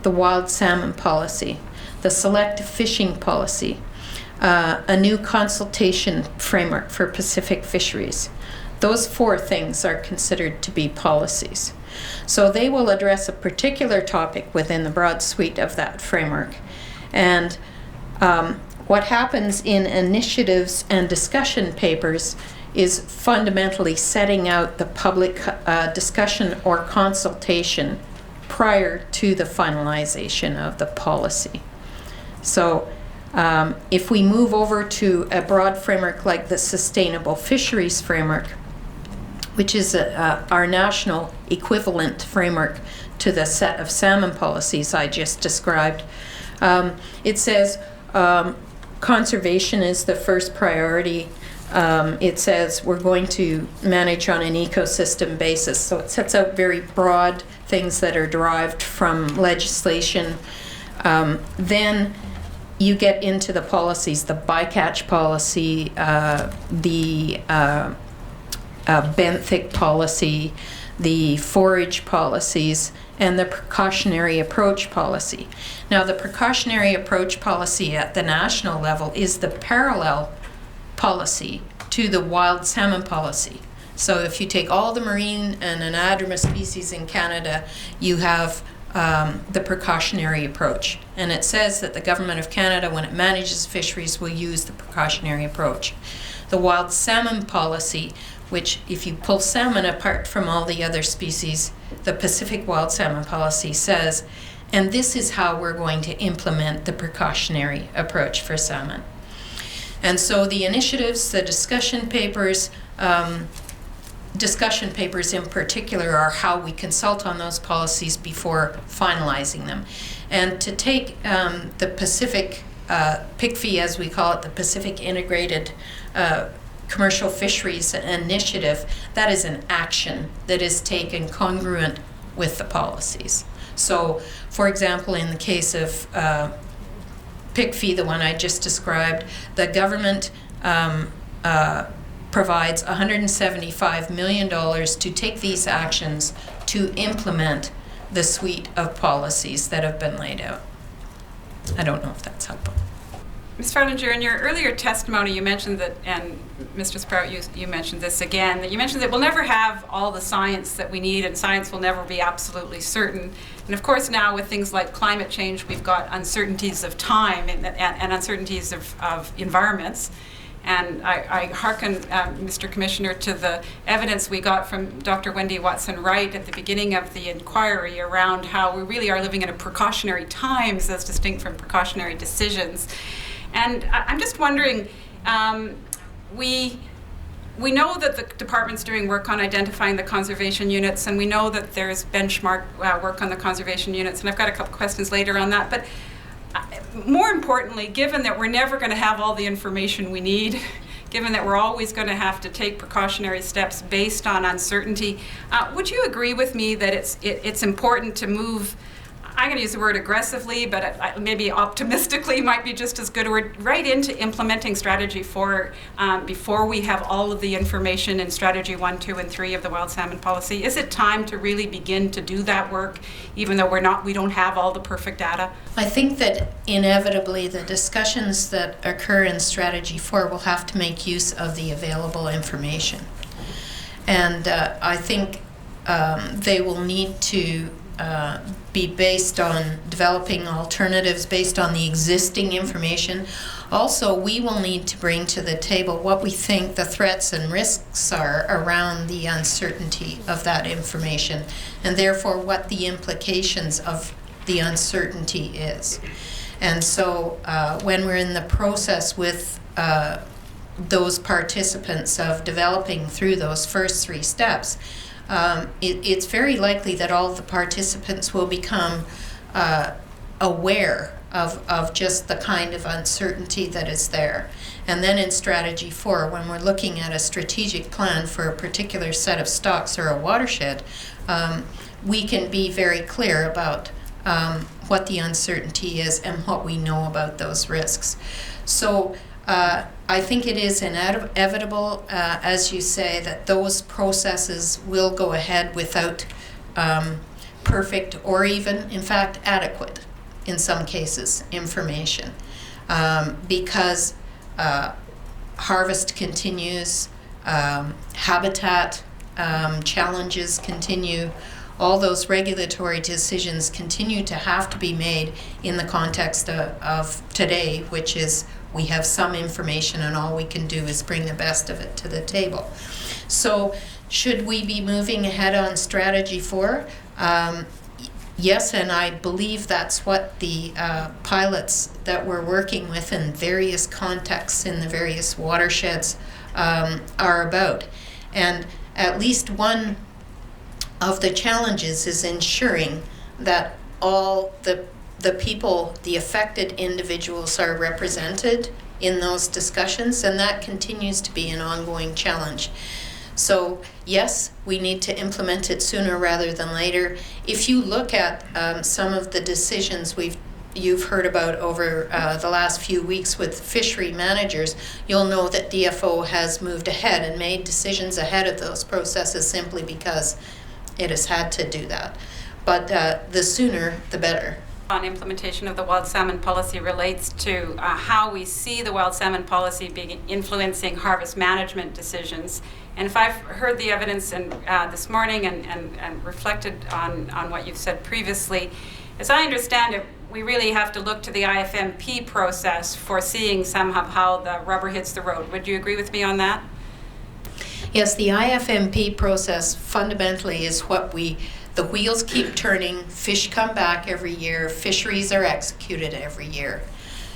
the wild salmon policy, the selective fishing policy, a new consultation framework for Pacific fisheries. Those four things are considered to be policies. So they will address a particular topic within the broad suite of that framework. And what happens in initiatives and discussion papers is fundamentally setting out the public discussion or consultation prior to the finalization of the policy. So if we move over to a broad framework like the Sustainable Fisheries Framework, which is our national equivalent framework to the set of salmon policies I just described, it says conservation is the first priority. It says we're going to manage on an ecosystem basis. So it sets out very broad things that are derived from legislation. Then you get into the policies, the bycatch policy, the benthic policy, the forage policies, and the precautionary approach policy. Now, the precautionary approach policy at the national level is the parallel policy to the wild salmon policy. So if you take all the marine and anadromous species in Canada, you have the precautionary approach. And it says that the Government of Canada, when it manages fisheries, will use the precautionary approach. The wild salmon policy, which if you pull salmon apart from all the other species, the Pacific wild salmon policy says, and this is how we're going to implement the precautionary approach for salmon. And so the initiatives, the discussion papers in particular are how we consult on those policies before finalizing them. And to take the Pacific PICFI, as we call it, the Pacific Integrated Commercial Fisheries Initiative, that is an action that is taken congruent with the policies. So, for example, in the case of PICFI, the one I just described, the government provides $175 million to take these actions to implement the suite of policies that have been laid out. I don't know if that's helpful. Ms. Farlinger, in your earlier testimony, you mentioned that, and Mr. Sprout, you mentioned this again, that you mentioned that we'll never have all the science that we need, and science will never be absolutely certain. And of course, now with things like climate change, we've got uncertainties of time and uncertainties of environments. And I hearken, Mr. Commissioner, to the evidence we got from Dr. Wendy Watson-Wright at the beginning of the inquiry around how we really are living in a precautionary times as distinct from precautionary decisions. And I'm just wondering, we know that the department's doing work on identifying the conservation units, and we know that there's benchmark work on the conservation units, and I've got a couple questions later on that. But more importantly, given that we're never going to have all the information we need, given that we're always going to have to take precautionary steps based on uncertainty, would you agree with me that it's important to move, I'm going to use the word aggressively, but maybe optimistically might be just as good, or right into implementing strategy 4 before we have all of the information in strategy 1, 2, and 3 of the wild salmon policy? Is it time to really begin to do that work, even though we don't have all the perfect data? I think that inevitably the discussions that occur in strategy 4 will have to make use of the available information. And I think they will need to be based on developing alternatives based on the existing information. Also, we will need to bring to the table what we think the threats and risks are around the uncertainty of that information, and therefore what the implications of the uncertainty is. And so when we're in the process with those participants of developing through those first 3 steps, it's very likely that all of the participants will become aware of just the kind of uncertainty that is there. And then in strategy 4, when we're looking at a strategic plan for a particular set of stocks or a watershed, we can be very clear about what the uncertainty is and what we know about those risks. So I think it is inevitable, as you say, that those processes will go ahead without perfect or even, in fact, adequate, in some cases, information. Because harvest continues, habitat challenges continue, all those regulatory decisions continue to have to be made in the context of today, which is we have some information and all we can do is bring the best of it to the table. So should we be moving ahead on strategy 4? Yes, and I believe that's what the pilots that we're working with in various contexts in the various watersheds are about. And at least one of the challenges is ensuring that all the people, the affected individuals, are represented in those discussions, and that continues to be an ongoing challenge. So yes, we need to implement it sooner rather than later. If you look at some of the decisions you've heard about over the last few weeks with fishery managers, you'll know that DFO has moved ahead and made decisions ahead of those processes simply because it has had to do that. But the sooner, the better. on implementation of the wild salmon policy relates to how we see the wild salmon policy being influencing harvest management decisions. And if I've heard the evidence this morning and reflected on what you've said previously, as I understand it, we really have to look to the IFMP process for seeing some of how the rubber hits the road. Would you agree with me on that? Yes, the IFMP process fundamentally is what the wheels keep turning, fish come back every year, fisheries are executed every year.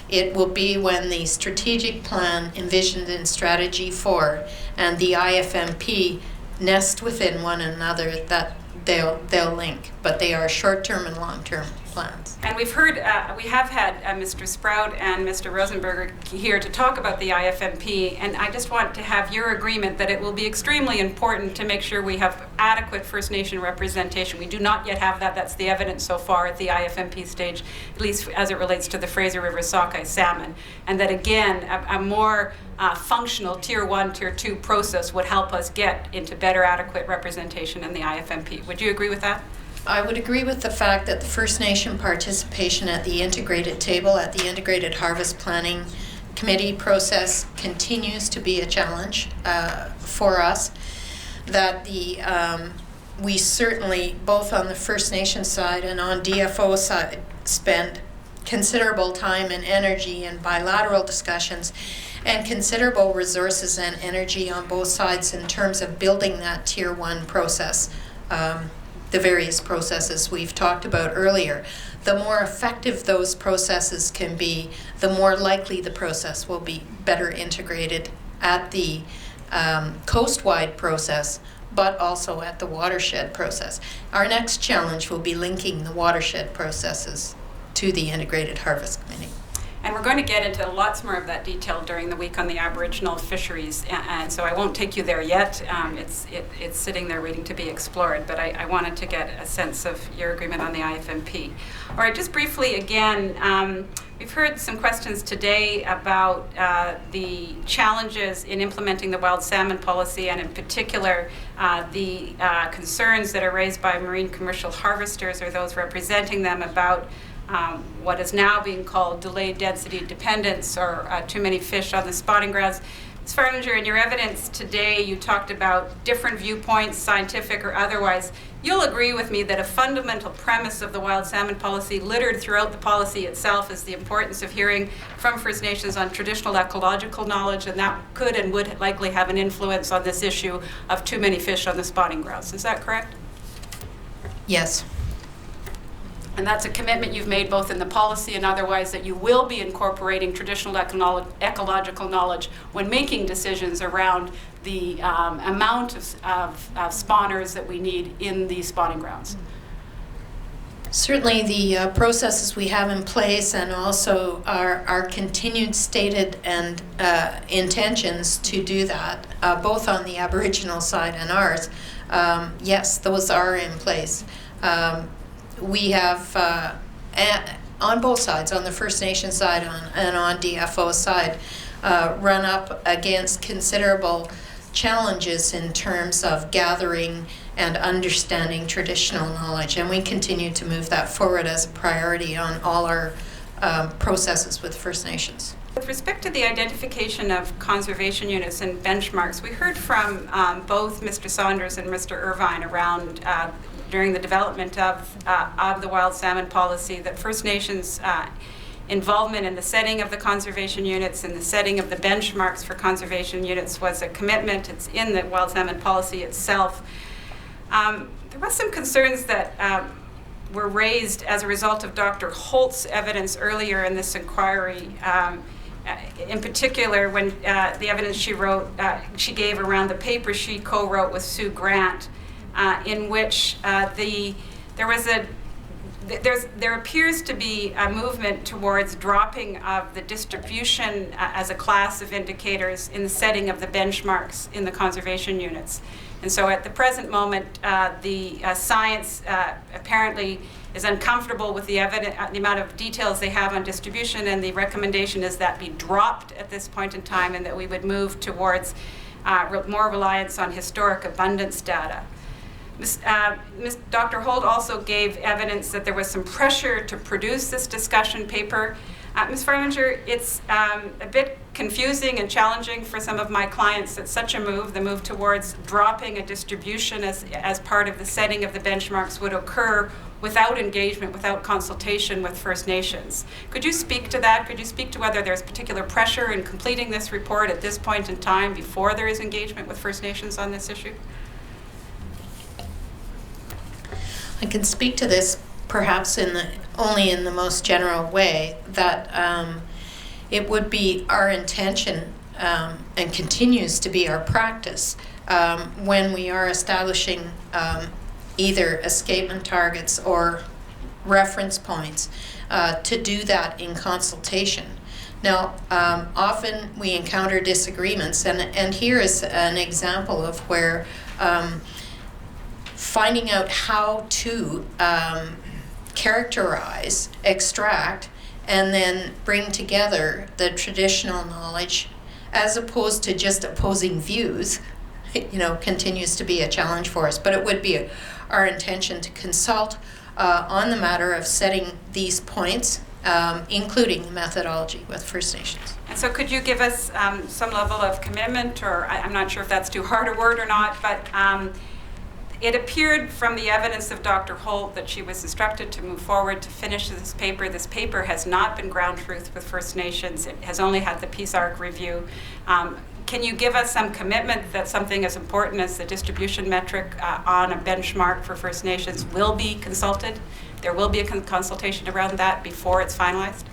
It will be when the strategic plan envisioned in Strategy 4 and the IFMP nest within one another that they'll link, but they are short-term and long-term plans. And we've heard, we have had Mr. Sprout and Mr. Rosenberger here to talk about the IFMP, and I just want to have your agreement that it will be extremely important to make sure we have adequate First Nation representation. We do not yet have that. That's the evidence so far at the IFMP stage, at least as it relates to the Fraser River sockeye salmon. And that again, a more functional Tier 1, Tier 2 process would help us get into better adequate representation in the IFMP. Would you agree with that? I would agree with the fact that the First Nation participation at the integrated table, at the Integrated Harvest Planning Committee process continues to be a challenge for us. That we certainly, both on the First Nation side and on DFO side, spend considerable time and energy in bilateral discussions and considerable resources and energy on both sides in terms of building that Tier 1 process. The various processes we've talked about earlier. The more effective those processes can be, the more likely the process will be better integrated at the coast-wide process, but also at the watershed process. Our next challenge will be linking the watershed processes to the Integrated Harvest Committee. And we're going to get into lots more of that detail during the week on the Aboriginal fisheries, and so I won't take you there yet. It's sitting there waiting to be explored, but I wanted to get a sense of your agreement on the IFMP. All right, just briefly again, we've heard some questions today about the challenges in implementing the wild salmon policy, and in particular the concerns that are raised by marine commercial harvesters or those representing them about what is now being called delayed density dependence, or too many fish on the spawning grounds. Ms. Farlinger, in your evidence today, you talked about different viewpoints, scientific or otherwise. You'll agree with me that a fundamental premise of the wild salmon policy, littered throughout the policy itself, is the importance of hearing from First Nations on traditional ecological knowledge, and that could and would likely have an influence on this issue of too many fish on the spawning grounds. Is that correct? Yes. And that's a commitment you've made both in the policy and otherwise, that you will be incorporating traditional ecological knowledge when making decisions around the amount of spawners that we need in the spawning grounds. Certainly the processes we have in place, and also our continued stated and intentions to do that, both on the Aboriginal side and ours, yes, those are in place. We have, on both sides, on the First Nation side and on DFO side, run up against considerable challenges in terms of gathering and understanding traditional knowledge, and we continue to move that forward as a priority on all our processes with First Nations. With respect to the identification of conservation units and benchmarks, we heard from both Mr. Saunders and Mr. Irvine around during the development of the wild salmon policy that First Nations involvement in the setting of the conservation units and the setting of the benchmarks for conservation units was a commitment. It's in the wild salmon policy itself. There was some concerns that were raised as a result of Dr. Holt's evidence earlier in this inquiry. In particular, when the evidence she gave around the paper she co-wrote with Sue Grant, in which there appears to be a movement towards dropping of the distribution as a class of indicators in the setting of the benchmarks in the conservation units. And so at the present moment, the science apparently is uncomfortable with the amount of details they have on distribution, and the recommendation is that be dropped at this point in time, and that we would move towards more reliance on historic abundance data. Dr. Holt also gave evidence that there was some pressure to produce this discussion paper. Ms. Farlinger, it's a bit confusing and challenging for some of my clients that such a move, the move towards dropping a distribution as part of the setting of the benchmarks, would occur without engagement, without consultation with First Nations. Could you speak to that? Could you speak to whether there's particular pressure in completing this report at this point in time before there is engagement with First Nations on this issue? I can speak to this perhaps only in the most general way, that it would be our intention and continues to be our practice when we are establishing either escapement targets or reference points to do that in consultation. Now, often we encounter disagreements, and here is an example of where finding out how to characterize, extract, and then bring together the traditional knowledge as opposed to just opposing views, continues to be a challenge for us. But it would be our intention to consult on the matter of setting these points, including the methodology with First Nations. And so could you give us some level of commitment, or I'm not sure if that's too hard a word or not, but it appeared from the evidence of Dr. Holt that she was instructed to move forward to finish this paper. This paper has not been ground truth with First Nations. It has only had the PSARC review. Can you give us some commitment that something as important as the distribution metric on a benchmark for First Nations will be consulted? There will be a consultation around that before it's finalized?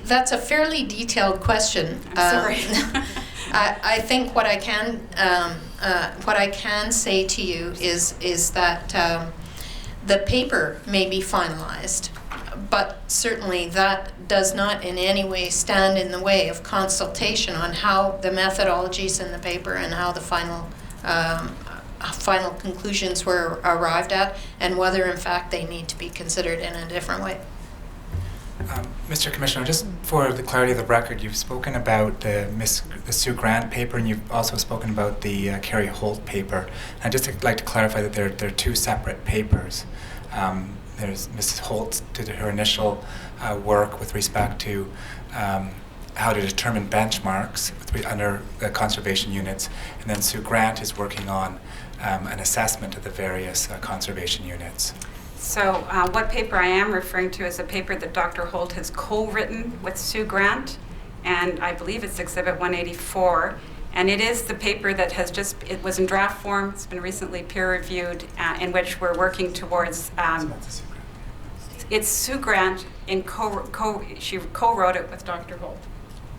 That's a fairly detailed question. I'm sorry. I think what I can say to you is that the paper may be finalized, but certainly that does not in any way stand in the way of consultation on how the methodologies in the paper and how the final conclusions were arrived at, and whether in fact they need to be considered in a different way. Mr. Commissioner, just for the clarity of the record, you've spoken about the Sue Grant paper, and you've also spoken about the Kerry Holt paper. I'd just like to clarify that they're two separate papers. There's Mrs. Holt did her initial work with respect to how to determine benchmarks under the conservation units, and then Sue Grant is working on an assessment of the various conservation units. So what paper I am referring to is a paper that Dr. Holt has co-written with Sue Grant, and I believe it's Exhibit 184. And it is the paper that it was in draft form, it's been recently peer-reviewed, in which we're working towards, it's Sue Grant, she co-wrote it with Dr. Holt.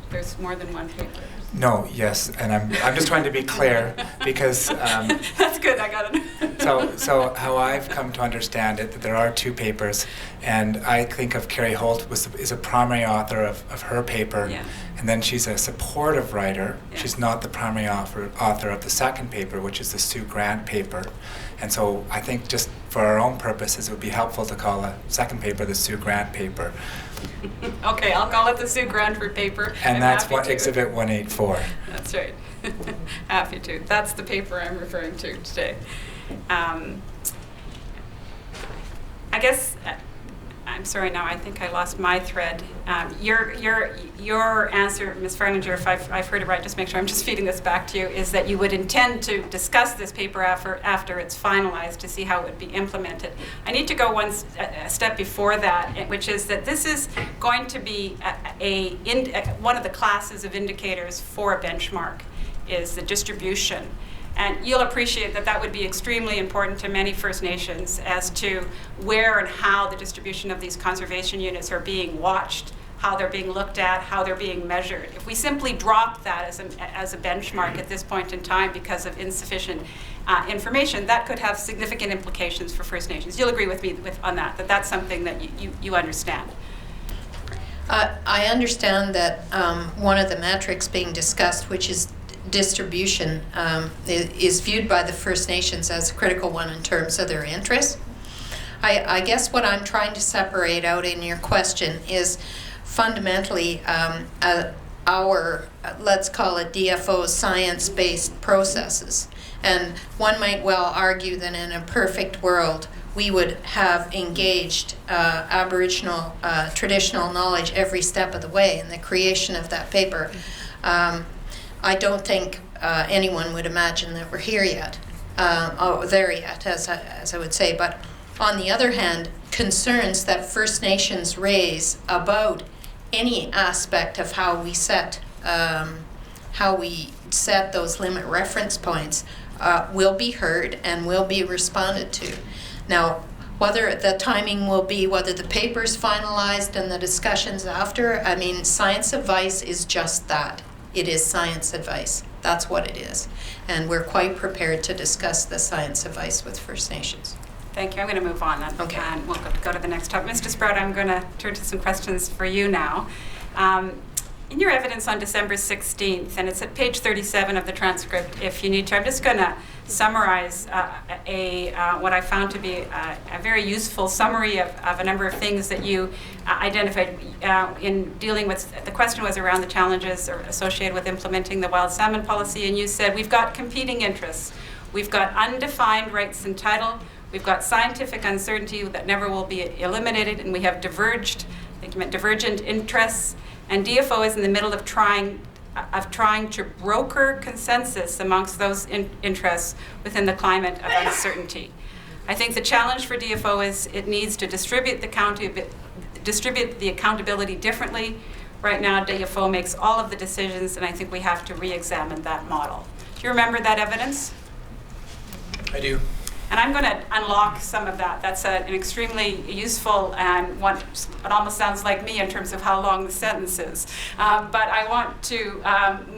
There's more than one paper. No, yes, and I'm just trying to be clear because that's good. I got it. so how I've come to understand it, that there are two papers, and I think of Kerry Holt is a primary author of her paper, yeah. And then she's a supportive writer. Yeah. She's not the primary author of the second paper, which is the Sue Grant paper. And so I think just for our own purposes, it would be helpful to call a second paper the Sue Grant paper. Okay, I'll call it the Sue Grant paper. And that's what Exhibit 184. That's right. Happy to. That's the paper I'm referring to today. I guess, I'm sorry now, I think I lost my thread. Your answer, Ms. Farlinger, if I've heard it right, just make sure I'm just feeding this back to you, is that you would intend to discuss this paper after it's finalized to see how it would be implemented. I need to go a step before that, which is that this is going to be one of the classes of indicators for a benchmark is the distribution. And you'll appreciate that would be extremely important to many First Nations as to where and how the distribution of these conservation units are being watched, how they're being looked at, how they're being measured. If we simply drop that as a benchmark at this point in time because of insufficient information, that could have significant implications for First Nations. You'll agree with me on that that's something that you understand. I understand that one of the metrics being discussed, which is distribution, is viewed by the First Nations as a critical one in terms of their interests. I guess what I'm trying to separate out in your question is fundamentally our, let's call it DFO, science-based processes. And one might well argue that in a perfect world, we would have engaged Aboriginal traditional knowledge every step of the way in the creation of that paper. I don't think anyone would imagine that we're here yet, there yet, as I would say. But on the other hand, concerns that First Nations raise about any aspect of how we set those limit reference points will be heard and will be responded to. Now, whether the timing will be, whether the paper's finalized and the discussions after, I mean, science advice is just that. It is science advice. That's what it is. And we're quite prepared to discuss the science advice with First Nations. Thank you. I'm going to move on then. Okay. And we'll go to the next topic. Mr. Sprout, I'm going to turn to some questions for you now. In your evidence on December 16th, and it's at page 37 of the transcript if you need to, I'm just going to summarize what I found to be a very useful summary of a number of things that you identified in dealing with. The question was around the challenges associated with implementing the wild salmon policy, and you said we've got competing interests. We've got undefined rights and title. We've got scientific uncertainty that never will be eliminated, and we have divergent interests. And DFO is in the middle of trying to broker consensus amongst those interests within the climate of uncertainty. I think the challenge for DFO is it needs to distribute the accountability differently. Right now, DFO makes all of the decisions, and I think we have to re-examine that model. Do you remember that evidence? I do. And I'm going to unlock some of that. That's an extremely useful and one, it almost sounds like me in terms of how long the sentence is. But I want to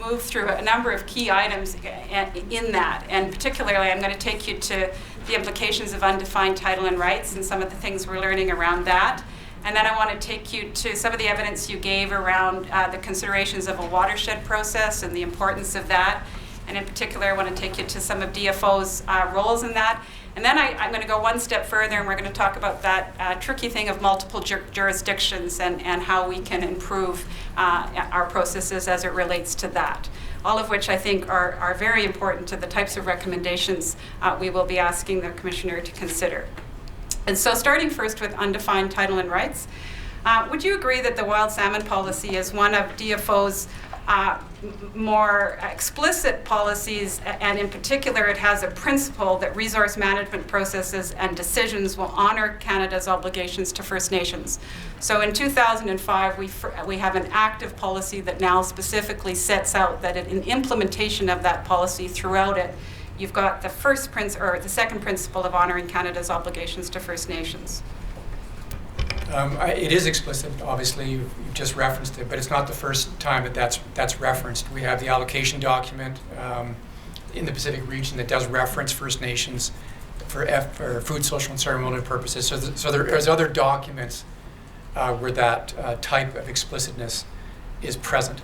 move through a number of key items in that. And particularly, I'm going to take you to the implications of undefined title and rights and some of the things we're learning around that. And then I want to take you to some of the evidence you gave around the considerations of a watershed process and the importance of that. And in particular, I want to take you to some of DFO's roles in that. And then I'm going to go one step further, and we're going to talk about that tricky thing of multiple jurisdictions and how we can improve our processes as it relates to that. All of which I think are very important to the types of recommendations we will be asking the Commissioner to consider. And so starting first with undefined title and rights, would you agree that the wild salmon policy is one of DFO's more explicit policies, and in particular it has a principle that resource management processes and decisions will honor Canada's obligations to First Nations? So in 2005 we have an active policy that now specifically sets out that in implementation of that policy throughout it, you've got the the second principle of honoring Canada's obligations to First Nations. It is explicit, obviously, you've just referenced it, but it's not the first time that's referenced. We have the allocation document in the Pacific region that does reference First Nations for food, social, and ceremonial purposes. So there's other documents where that type of explicitness is present.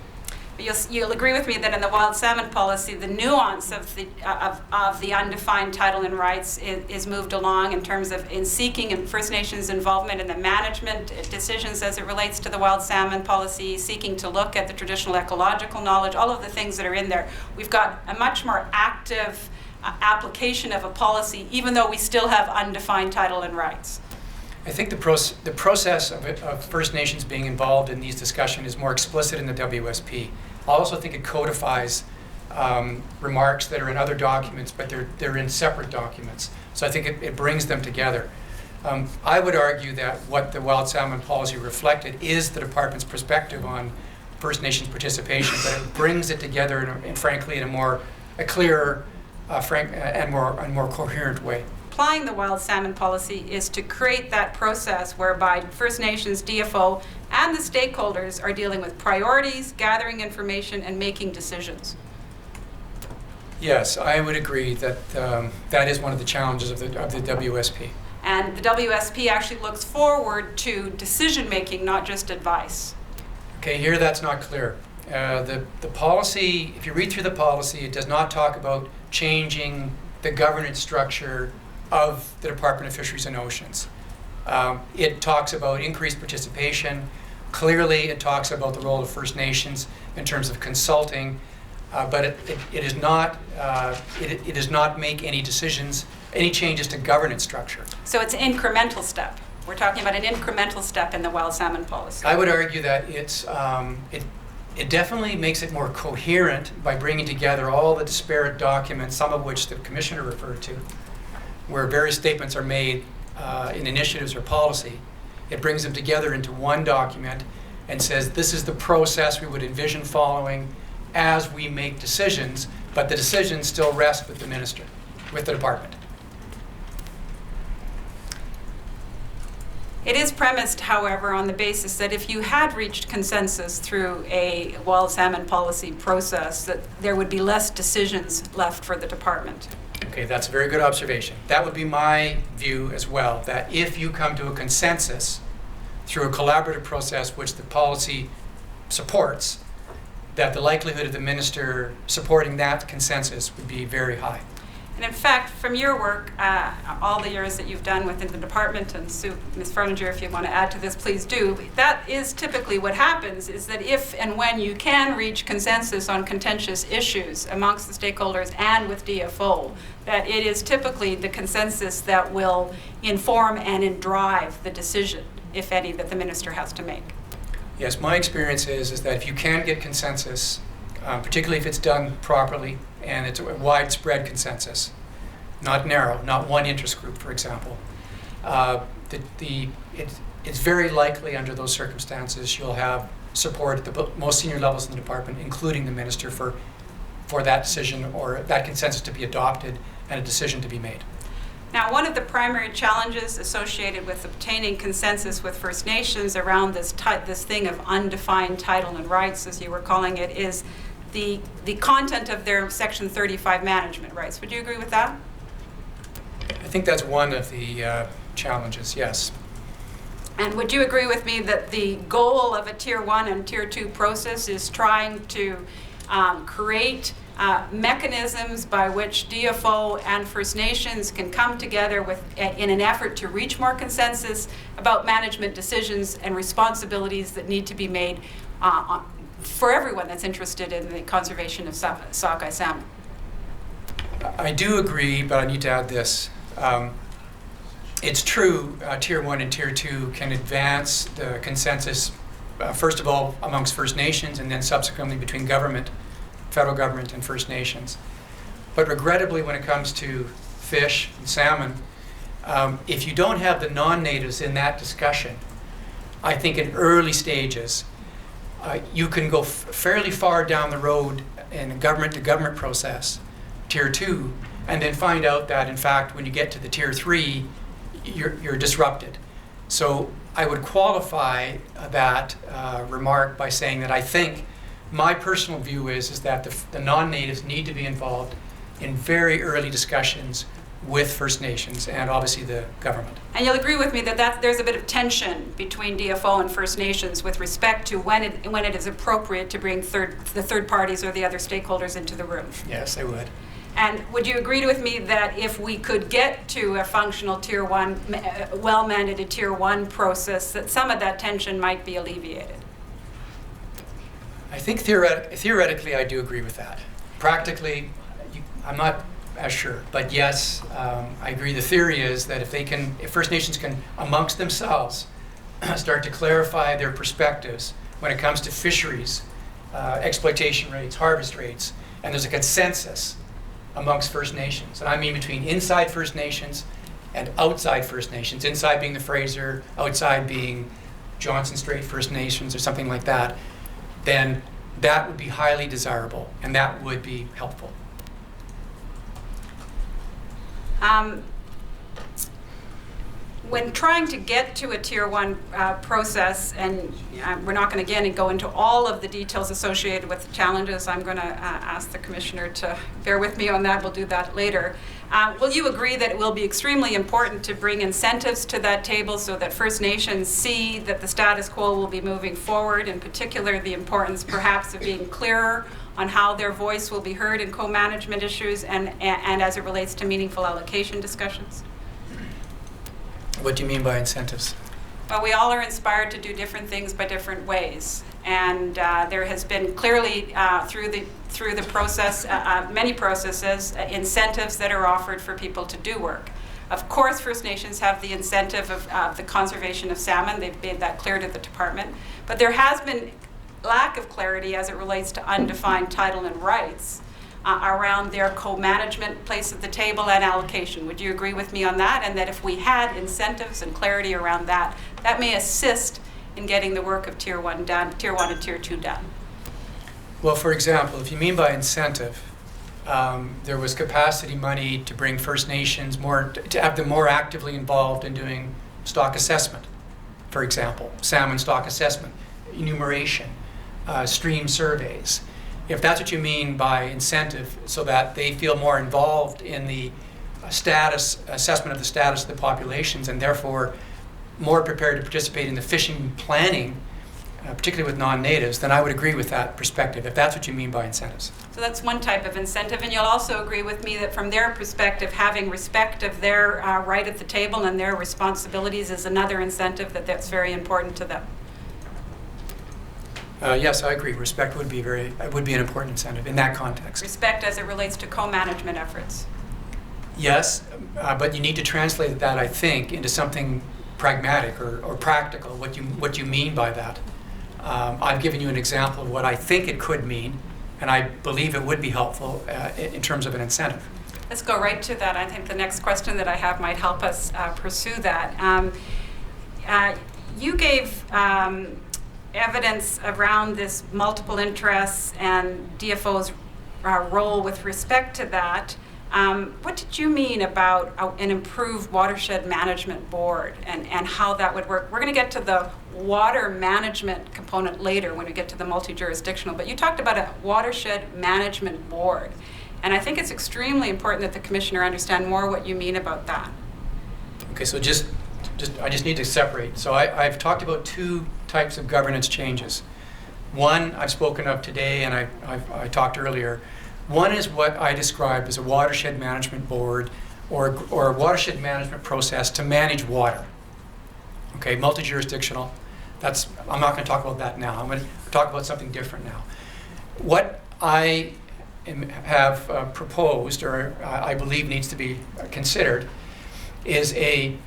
You'll agree with me that in the wild salmon policy, the nuance of the undefined title and rights is moved along in terms of in seeking First Nations involvement in the management decisions as it relates to the wild salmon policy, seeking to look at the traditional ecological knowledge, all of the things that are in there. We've got a much more active application of a policy, even though we still have undefined title and rights. I think the process of First Nations being involved in these discussions is more explicit in the WSP. I also think it codifies remarks that are in other documents, but they're in separate documents. So I think it brings them together. I would argue that what the wild salmon policy reflected is the department's perspective on First Nations participation, but it brings it together and frankly in a clearer, and more coherent way. Applying the wild salmon policy is to create that process whereby First Nations, DFO, and the stakeholders are dealing with priorities, gathering information, and making decisions. Yes, I would agree that that is one of the challenges of the WSP. And the WSP actually looks forward to decision-making, not just advice. Okay, here that's not clear. The policy, if you read through the policy, it does not talk about changing the governance structure of the Department of Fisheries and Oceans. It talks about increased participation, Clearly, it talks about the role of First Nations in terms of consulting, but it does not make any decisions, any changes to governance structure. So it's an incremental step. We're talking about an incremental step in the wild salmon policy. I would argue that it definitely makes it more coherent by bringing together all the disparate documents, some of which the Commissioner referred to, where various statements are made in initiatives or policy. It brings them together into one document and says this is the process we would envision following as we make decisions, but the decisions still rest with the minister, with the department. It is premised, however, on the basis that if you had reached consensus through a wild salmon policy process, that there would be less decisions left for the department. Okay, that's a very good observation. That would be my view as well, that if you come to a consensus through a collaborative process which the policy supports, that the likelihood of the minister supporting that consensus would be very high. And in fact, from your work, all the years that you've done within the department, and Sue, Ms. Farlinger, if you want to add to this, please do. That is typically what happens, is that if and when you can reach consensus on contentious issues amongst the stakeholders and with DFO, that it is typically the consensus that will inform and drive the decision, if any, that the minister has to make. Yes, my experience is that if you can get consensus, particularly if it's done properly, and it's a widespread consensus, not narrow, not one interest group, for example. It's very likely under those circumstances you'll have support at the most senior levels in the department, including the minister, for that decision or that consensus to be adopted and a decision to be made. Now, one of the primary challenges associated with obtaining consensus with First Nations around this thing of undefined title and rights, as you were calling it, is the content of their Section 35 management rights. Would you agree with that? I think that's one of the challenges, yes. And would you agree with me that the goal of a Tier 1 and Tier 2 process is trying to create mechanisms by which DFO and First Nations can come together in an effort to reach more consensus about management decisions and responsibilities that need to be made for everyone that's interested in the conservation of sockeye salmon? I do agree, but I need to add this. It's true, Tier 1 and Tier 2 can advance the consensus, first of all, amongst First Nations, and then subsequently between government, federal government, and First Nations. But regrettably, when it comes to fish and salmon, if you don't have the non-natives in that discussion, I think in early stages, you can go fairly far down the road in a government-to-government process, Tier 2, and then find out that, in fact, when you get to the Tier 3, you're disrupted. So I would qualify that remark by saying that I think my personal view is that the non-natives need to be involved in very early discussions with First Nations and obviously the government. And you'll agree with me that there's a bit of tension between DFO and First Nations with respect to when it is appropriate to bring the third parties or the other stakeholders into the room. Yes, I would. And would you agree with me that if we could get to a functional Tier 1, well-mandated Tier 1 process, that some of that tension might be alleviated? I think theoretically I do agree with that. Practically, I'm not as sure, but yes, I agree. The theory is that if First Nations can, amongst themselves, start to clarify their perspectives when it comes to fisheries, exploitation rates, harvest rates, and there's a consensus amongst First Nations, and I mean between inside First Nations and outside First Nations, inside being the Fraser, outside being Johnson Strait First Nations or something like that, then that would be highly desirable and that would be helpful. When trying to get to a Tier 1 process, and we're not going to again go into all of the details associated with the challenges, I'm going to ask the Commissioner to bear with me on that. We'll do that later. Will you agree that it will be extremely important to bring incentives to that table so that First Nations see that the status quo will be moving forward, in particular the importance perhaps of being clearer on how their voice will be heard in co-management issues and as it relates to meaningful allocation discussions? What do you mean by incentives? But we all are inspired to do different things by different ways. And there has been clearly through the process, many processes, incentives that are offered for people to do work. Of course, First Nations have the incentive of the conservation of salmon. They've made that clear to the department. But there has been lack of clarity as it relates to undefined title and rights around their co-management place at the table and allocation. Would you agree with me on that? And that if we had incentives and clarity around that, that may assist in getting the work of Tier 1 done, Tier 1 and Tier 2 done. Well, for example, if you mean by incentive, there was capacity money to bring First Nations to have them more actively involved in doing stock assessment, for example, salmon stock assessment, enumeration, stream surveys. If that's what you mean by incentive, so that they feel more involved in the assessment of the status of the populations, and therefore more prepared to participate in the fishing planning, particularly with non-natives, then I would agree with that perspective, if that's what you mean by incentives. So that's one type of incentive, and you'll also agree with me that from their perspective, having respect of their right at the table and their responsibilities is another incentive that's very important to them. Yes, I agree. Respect would be an important incentive in that context. Respect as it relates to co-management efforts. Yes, but you need to translate that, I think, into something pragmatic or practical, what you mean by that. I've given you an example of what I think it could mean, and I believe it would be helpful in terms of an incentive. Let's go right to that. I think the next question that I have might help us pursue that. You gave evidence around this multiple interests and DFO's role with respect to that. What did you mean about an improved watershed management board and how that would work? We're going to get to the water management component later when we get to the multi-jurisdictional, but you talked about a watershed management board. And I think it's extremely important that the Commissioner understand more what you mean about that. Okay, so I just need to separate. So I've talked about two types of governance changes. One I've spoken of today, and I talked earlier. One is what I described as a watershed management board or a watershed management process to manage water. Okay, multi-jurisdictional. I'm not going to talk about that now. I'm going to talk about something different now. What I have proposed, or I believe needs to be considered, is a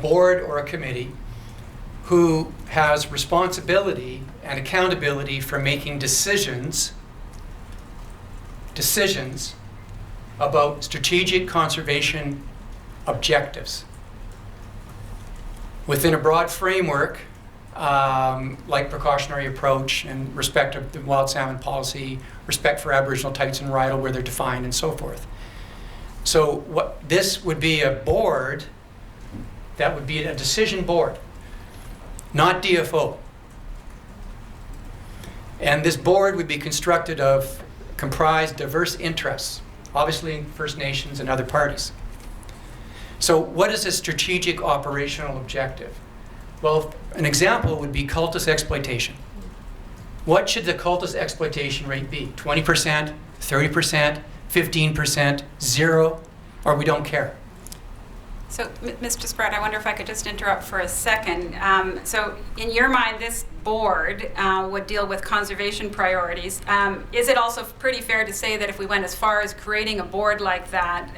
board or a committee who has responsibility and accountability for making decisions about strategic conservation objectives within a broad framework, like precautionary approach and respect of the wild salmon policy, respect for Aboriginal tights and rydal where they're defined, and so forth. So this would be a board that would be a decision board, not DFO. And this board would be constructed of comprised diverse interests, obviously First Nations and other parties. So what is a strategic operational objective? Well, an example would be cultus exploitation. What should the cultus exploitation rate be? 20%, 30%, 15%, 0, or we don't care? So, Mr. Spratt, I wonder if I could just interrupt for a second. So, in your mind, this board would deal with conservation priorities. Is it also pretty fair to say that if we went as far as creating a board like that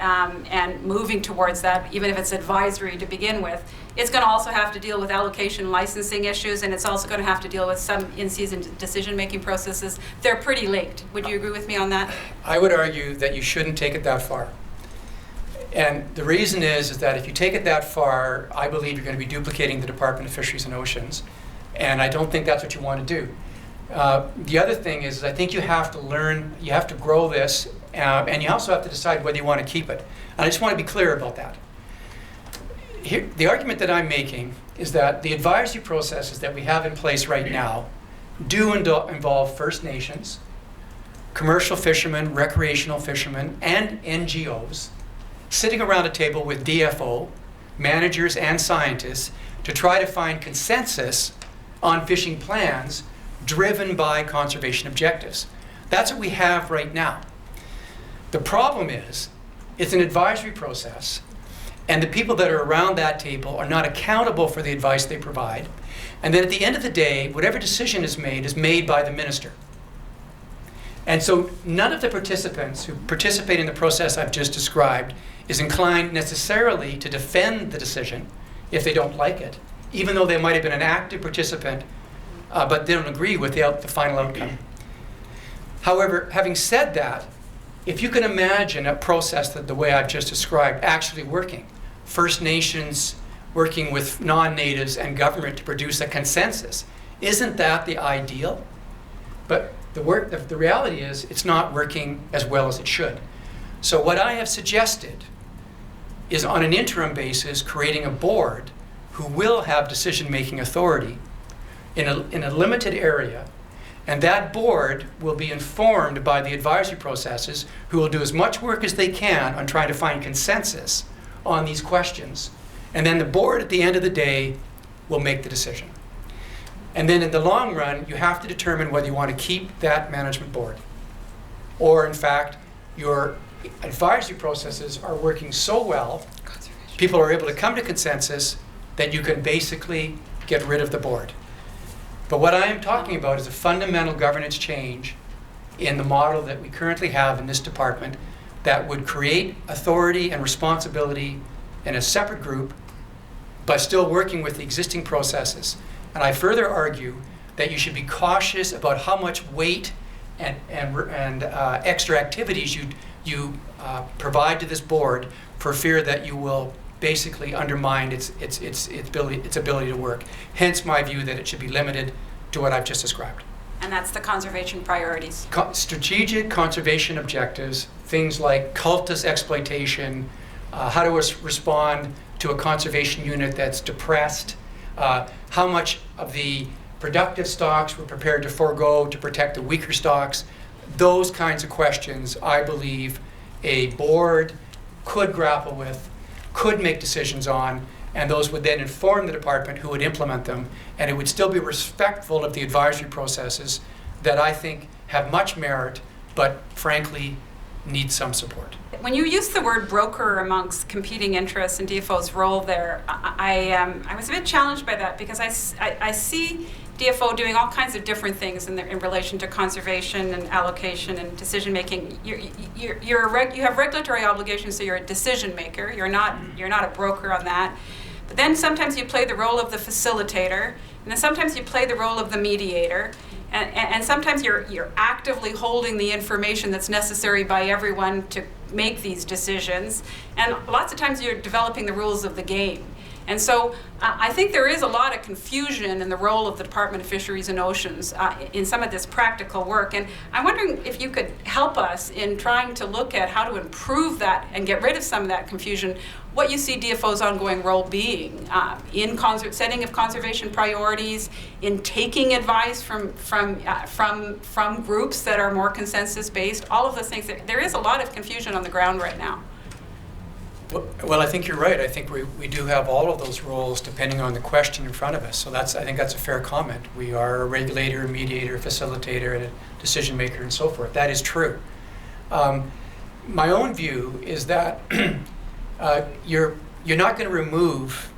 and moving towards that, even if it's advisory to begin with, it's going to also have to deal with allocation licensing issues, and it's also going to have to deal with some in-season decision-making processes? They're pretty linked. Would you agree with me on that? I would argue that you shouldn't take it that far. And the reason is that if you take it that far, I believe you're going to be duplicating the Department of Fisheries and Oceans, and I don't think that's what you want to do. The other thing is I think you have to learn, you have to grow this, and you also have to decide whether you want to keep it. And I just want to be clear about that. Here, the argument that I'm making is that the advisory processes that we have in place right now do involve First Nations, commercial fishermen, recreational fishermen, and NGOs sitting around a table with DFO, managers and scientists to try to find consensus on fishing plans driven by conservation objectives. That's what we have right now. The problem is, it's an advisory process, and the people that are around that table are not accountable for the advice they provide. And then at the end of the day, whatever decision is made by the minister. And so none of the participants who participate in the process I've just described is inclined necessarily to defend the decision if they don't like it, even though they might have been an active participant, but they don't agree with the final outcome. However, having said that, if you can imagine a process that the way I've just described actually working, First Nations working with non-natives and government to produce a consensus, isn't that the ideal? But the reality is it's not working as well as it should. So what I have suggested is, on an interim basis, creating a board who will have decision-making authority in a limited area, and that board will be informed by the advisory processes, who will do as much work as they can on trying to find consensus on these questions. And then the board, at the end of the day, will make the decision. And then in the long run, you have to determine whether you want to keep that management board, or in fact, your advisory processes are working so well, people are able to come to consensus that you can basically get rid of the board. But what I am talking about is a fundamental governance change in the model that we currently have in this department that would create authority and responsibility in a separate group, but still working with the existing processes. And I further argue that you should be cautious about how much weight and extra activities you provide to this board, for fear that you will basically undermine its ability to work. Hence my view that it should be limited to what I've just described. And that's the conservation priorities. Strategic conservation objectives, things like cultus exploitation, how to respond to a conservation unit that's depressed, how much of the productive stocks we're prepared to forego to protect the weaker stocks. Those kinds of questions, I believe, a board could grapple with, could make decisions on, and those would then inform the department who would implement them, and it would still be respectful of the advisory processes that I think have much merit, but frankly need some support. When you use the word broker amongst competing interests and DFO's role there, I was a bit challenged by that, because I see DFO doing all kinds of different things in relation to conservation and allocation and decision making. You have regulatory obligations, so you're a decision maker. You're not a broker on that. But then sometimes you play the role of the facilitator, and then sometimes you play the role of the mediator, and sometimes you're actively holding the information that's necessary by everyone to make these decisions, and lots of times you're developing the rules of the game. And so I think there is a lot of confusion in the role of the Department of Fisheries and Oceans in some of this practical work. And I'm wondering if you could help us in trying to look at how to improve that and get rid of some of that confusion, what you see DFO's ongoing role being in setting of conservation priorities, in taking advice from groups that are more consensus-based, all of those things. There is a lot of confusion on the ground right now. Well, I think you're right. I think we do have all of those roles depending on the question in front of us. So I think that's a fair comment. We are a regulator, mediator, facilitator, and a decision maker, and so forth. That is true. My own view is that you're not going to remove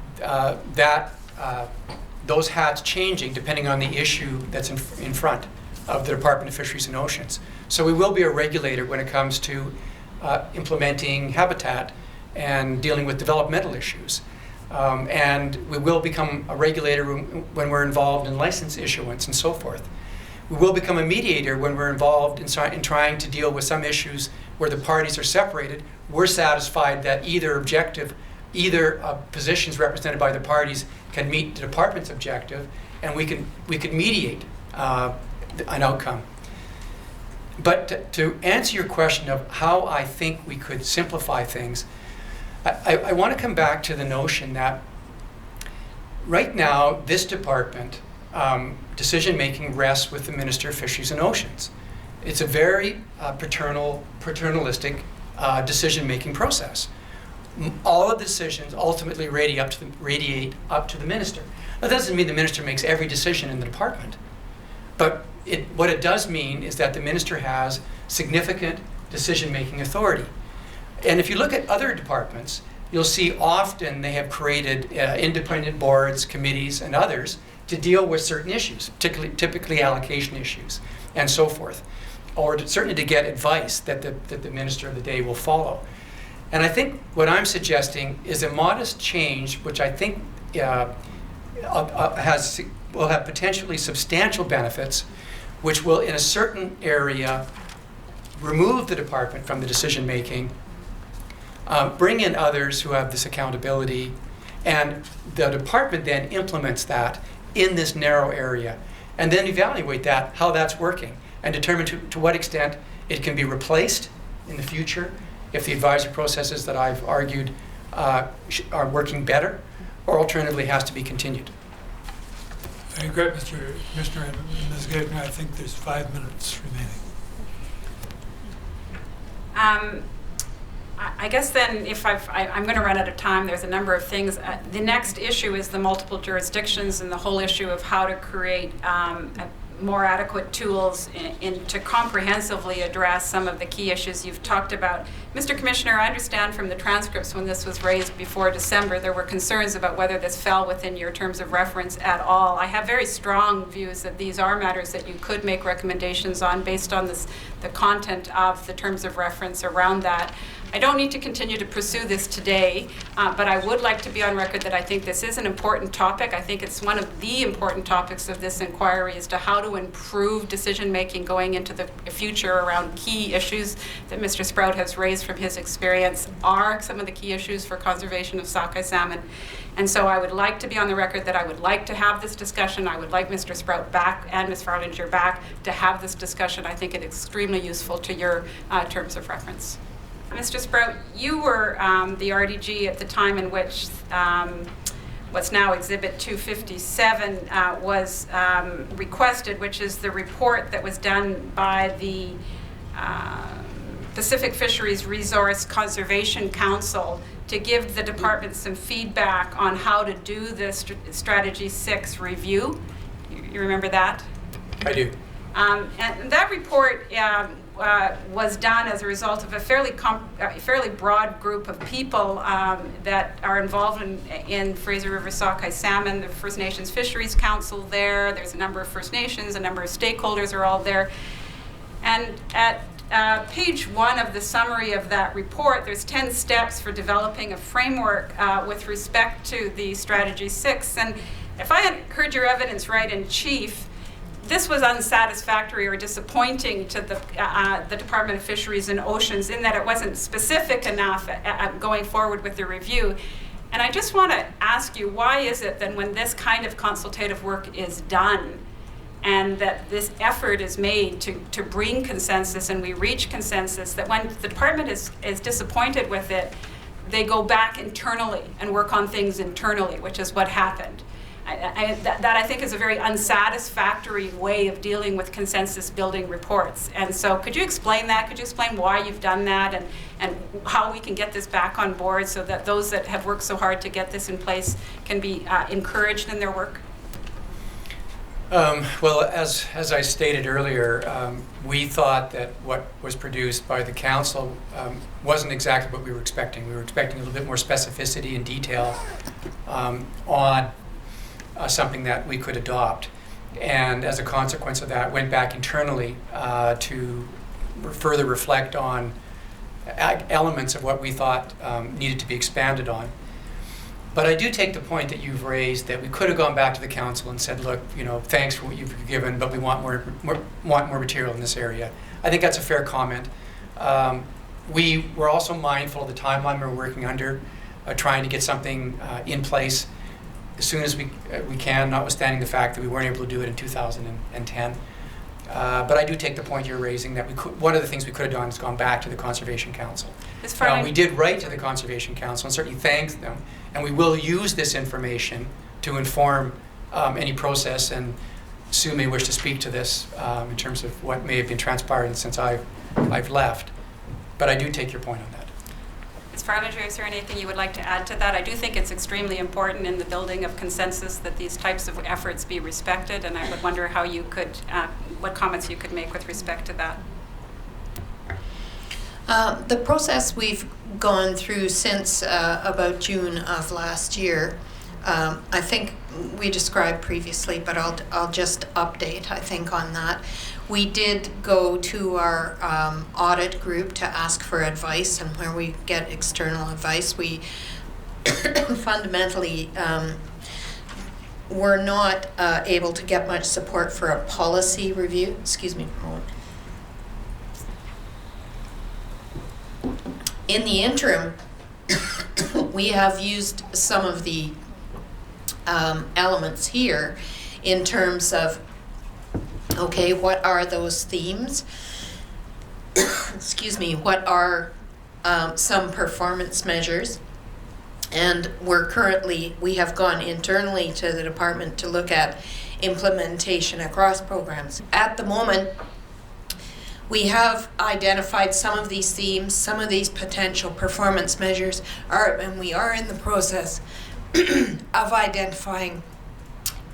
those hats changing depending on the issue that's in front of the Department of Fisheries and Oceans. So we will be a regulator when it comes to implementing habitat and dealing with developmental issues. And we will become a regulator when we're involved in license issuance and so forth. We will become a mediator when we're involved in trying to deal with some issues where the parties are separated. We're satisfied that either positions represented by the parties can meet the department's objective, and we can mediate an outcome. But to answer your question of how I think we could simplify things, I want to come back to the notion that right now this department decision-making rests with the Minister of Fisheries and Oceans. It's a very paternalistic decision-making process. All of the decisions ultimately radiate up to the minister. That doesn't mean the minister makes every decision in the department, but what it does mean is that the minister has significant decision-making authority. And if you look at other departments, you'll see often they have created independent boards, committees, and others to deal with certain issues, typically allocation issues, and so forth, or certainly to get advice that the minister of the day will follow. And I think what I'm suggesting is a modest change, which I think will have potentially substantial benefits, which will, in a certain area, remove the department from the decision making, bring in others who have this accountability, and the department then implements that in this narrow area, and then evaluate that, how that's working, and determine to what extent it can be replaced in the future if the advisory processes that I've argued are working better, or alternatively has to be continued. I agree, Mr. Commissioner, and Ms. Gagner, I think there's 5 minutes remaining. I guess then, if I'm going to run out of time, there's a number of things. The next issue is the multiple jurisdictions and the whole issue of how to create more adequate tools to comprehensively address some of the key issues you've talked about. Mr. Commissioner, I understand from the transcripts when this was raised before December, there were concerns about whether this fell within your terms of reference at all. I have very strong views that these are matters that you could make recommendations on based on the content of the terms of reference around that. I don't need to continue to pursue this today, but I would like to be on record that I think this is an important topic. I think it's one of the important topics of this inquiry as to how to improve decision-making going into the future around key issues that Mr. Sprout has raised from his experience are some of the key issues for conservation of sockeye salmon. And so I would like to be on the record that I would like to have this discussion. I would like Mr. Sprout back and Ms. Farlinger back to have this discussion. I think it's extremely useful to your terms of reference. Mr. Sprout, you were the RDG at the time in which what's now Exhibit 257 was requested, which is the report that was done by the Pacific Fisheries Resource Conservation Council to give the department some feedback on how to do the Strategy 6 review. You remember that? I do. And that report was done as a result of a fairly broad group of people that are involved in Fraser River sockeye salmon. The First Nations Fisheries Council there's a number of First Nations, a number of stakeholders are all there. And at page 1 of the summary of that report, there's 10 steps for developing a framework with respect to the Strategy 6. And if I had heard your evidence right in chief, this was unsatisfactory or disappointing to the Department of Fisheries and Oceans in that it wasn't specific enough going forward with the review. And I just want to ask you, why is it that when this kind of consultative work is done and that this effort is made to bring consensus and we reach consensus, that when the department is disappointed with it, they go back internally and work on things internally, which is what happened. That I think is a very unsatisfactory way of dealing with consensus building reports. And so could you explain that? Could you explain why you've done that and how we can get this back on board so that those that have worked so hard to get this in place can be encouraged in their work? Well, as I stated earlier, we thought that what was produced by the council wasn't exactly what we were expecting. We were expecting a little bit more specificity and detail on something that we could adopt. And as a consequence of that, went back internally to further reflect on elements of what we thought needed to be expanded on. But I do take the point that you've raised that we could have gone back to the council and said, look, thanks for what you've given, but we want more material in this area. I think that's a fair comment. We were also mindful of the timeline we were working under, trying to get something in place as soon as we can, notwithstanding the fact that we weren't able to do it in 2010. But I do take the point you're raising that one of the things we could have done is gone back to the Conservation Council. We did write to the Conservation Council and certainly thanked them, and we will use this information to inform any process, and Sue may wish to speak to this in terms of what may have been transpiring since I've left. But I do take your point on that. Ms. Farlinger, is there anything you would like to add to that? I do think it's extremely important in the building of consensus that these types of efforts be respected, and I would wonder how you could, what comments you could make with respect to that. The process we've gone through since about June of last year, I think we described previously, but I'll just update, I think, on that. We did go to our audit group to ask for advice, and where we get external advice, we fundamentally were not able to get much support for a policy review. Excuse me for a moment. In the interim, we have used some of the elements here in terms of, okay, what are those themes? Excuse me, what are some performance measures? And we have gone internally to the department to look at implementation across programs. At the moment, we have identified some of these themes, some of these potential performance measures, and we are in the process of identifying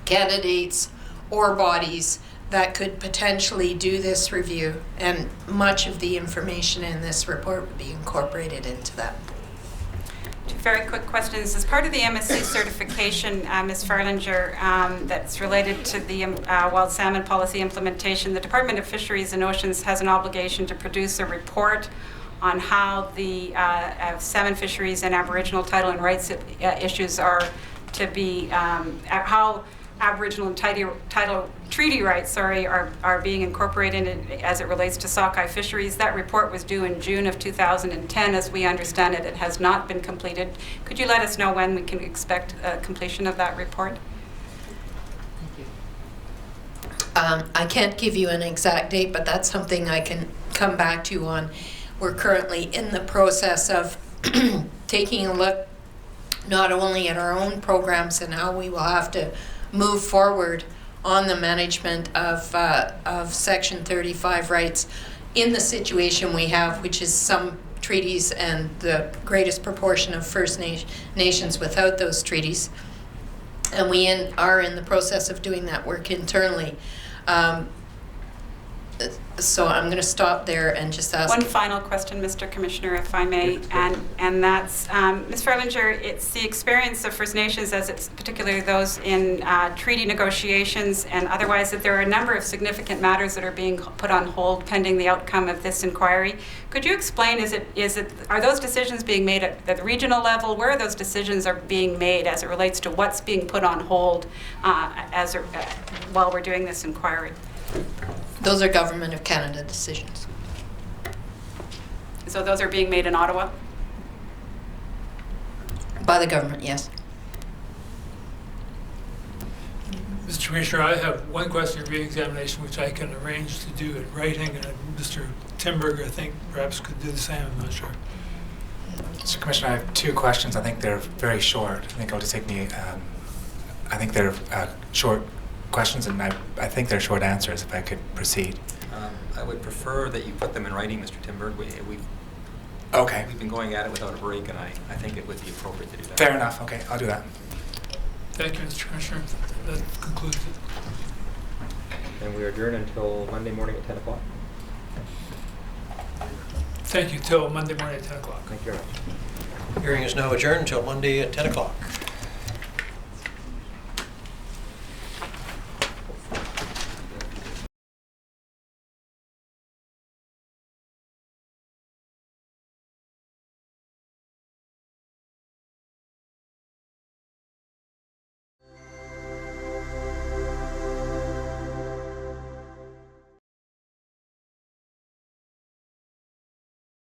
candidates or bodies that could potentially do this review, and much of the information in this report would be incorporated into that. Two very quick questions. As part of the MSC certification, Ms. Farlinger, that's related to the wild salmon policy implementation, the Department of Fisheries and Oceans has an obligation to produce a report on how the salmon fisheries and Aboriginal title and rights issues are to be, how Aboriginal and title treaty rights, are being incorporated as it relates to sockeye fisheries. That report was due in June of 2010. As we understand it, it has not been completed. Could you let us know when we can expect completion of that report? I can't give you an exact date, but that's something I can come back to you on. We're currently in the process of taking a look not only at our own programs and how we will have to move forward on the management of Section 35 rights in the situation we have, which is some treaties and the greatest proportion of First Nations without those treaties. And we are in the process of doing that work internally. So I'm going to stop there and just ask. One final question, Mr. Commissioner, if I may, and that's, Ms. Farlinger, it's the experience of First Nations, as it's particularly those in treaty negotiations and otherwise, that there are a number of significant matters that are being put on hold pending the outcome of this inquiry. Could you explain, are those decisions being made at the regional level? Where those decisions are being made as it relates to what's being put on hold while we're doing this inquiry? Those are Government of Canada decisions. So those are being made in Ottawa? By the government, yes. Mr. Commissioner, I have one question of re-examination which I can arrange to do in writing, and Mr. Timberg, I think, perhaps could do the same. I'm not sure. Mr. Commissioner, I have two questions. I think they're very short. I think it'll just take me, I think they're short questions, and I think they're short answers, if I could proceed. I would prefer that you put them in writing, Mr. Timberg. We've been going at it without a break, and I think it would be appropriate to do that. Fair enough. Okay, I'll do that. Thank you, Mr. Commissioner. That concludes it. And we adjourn until Monday morning at 10 o'clock. Thank you. Till Monday morning at 10 o'clock. Thank you very much. Hearing is now adjourned until Monday at 10 o'clock.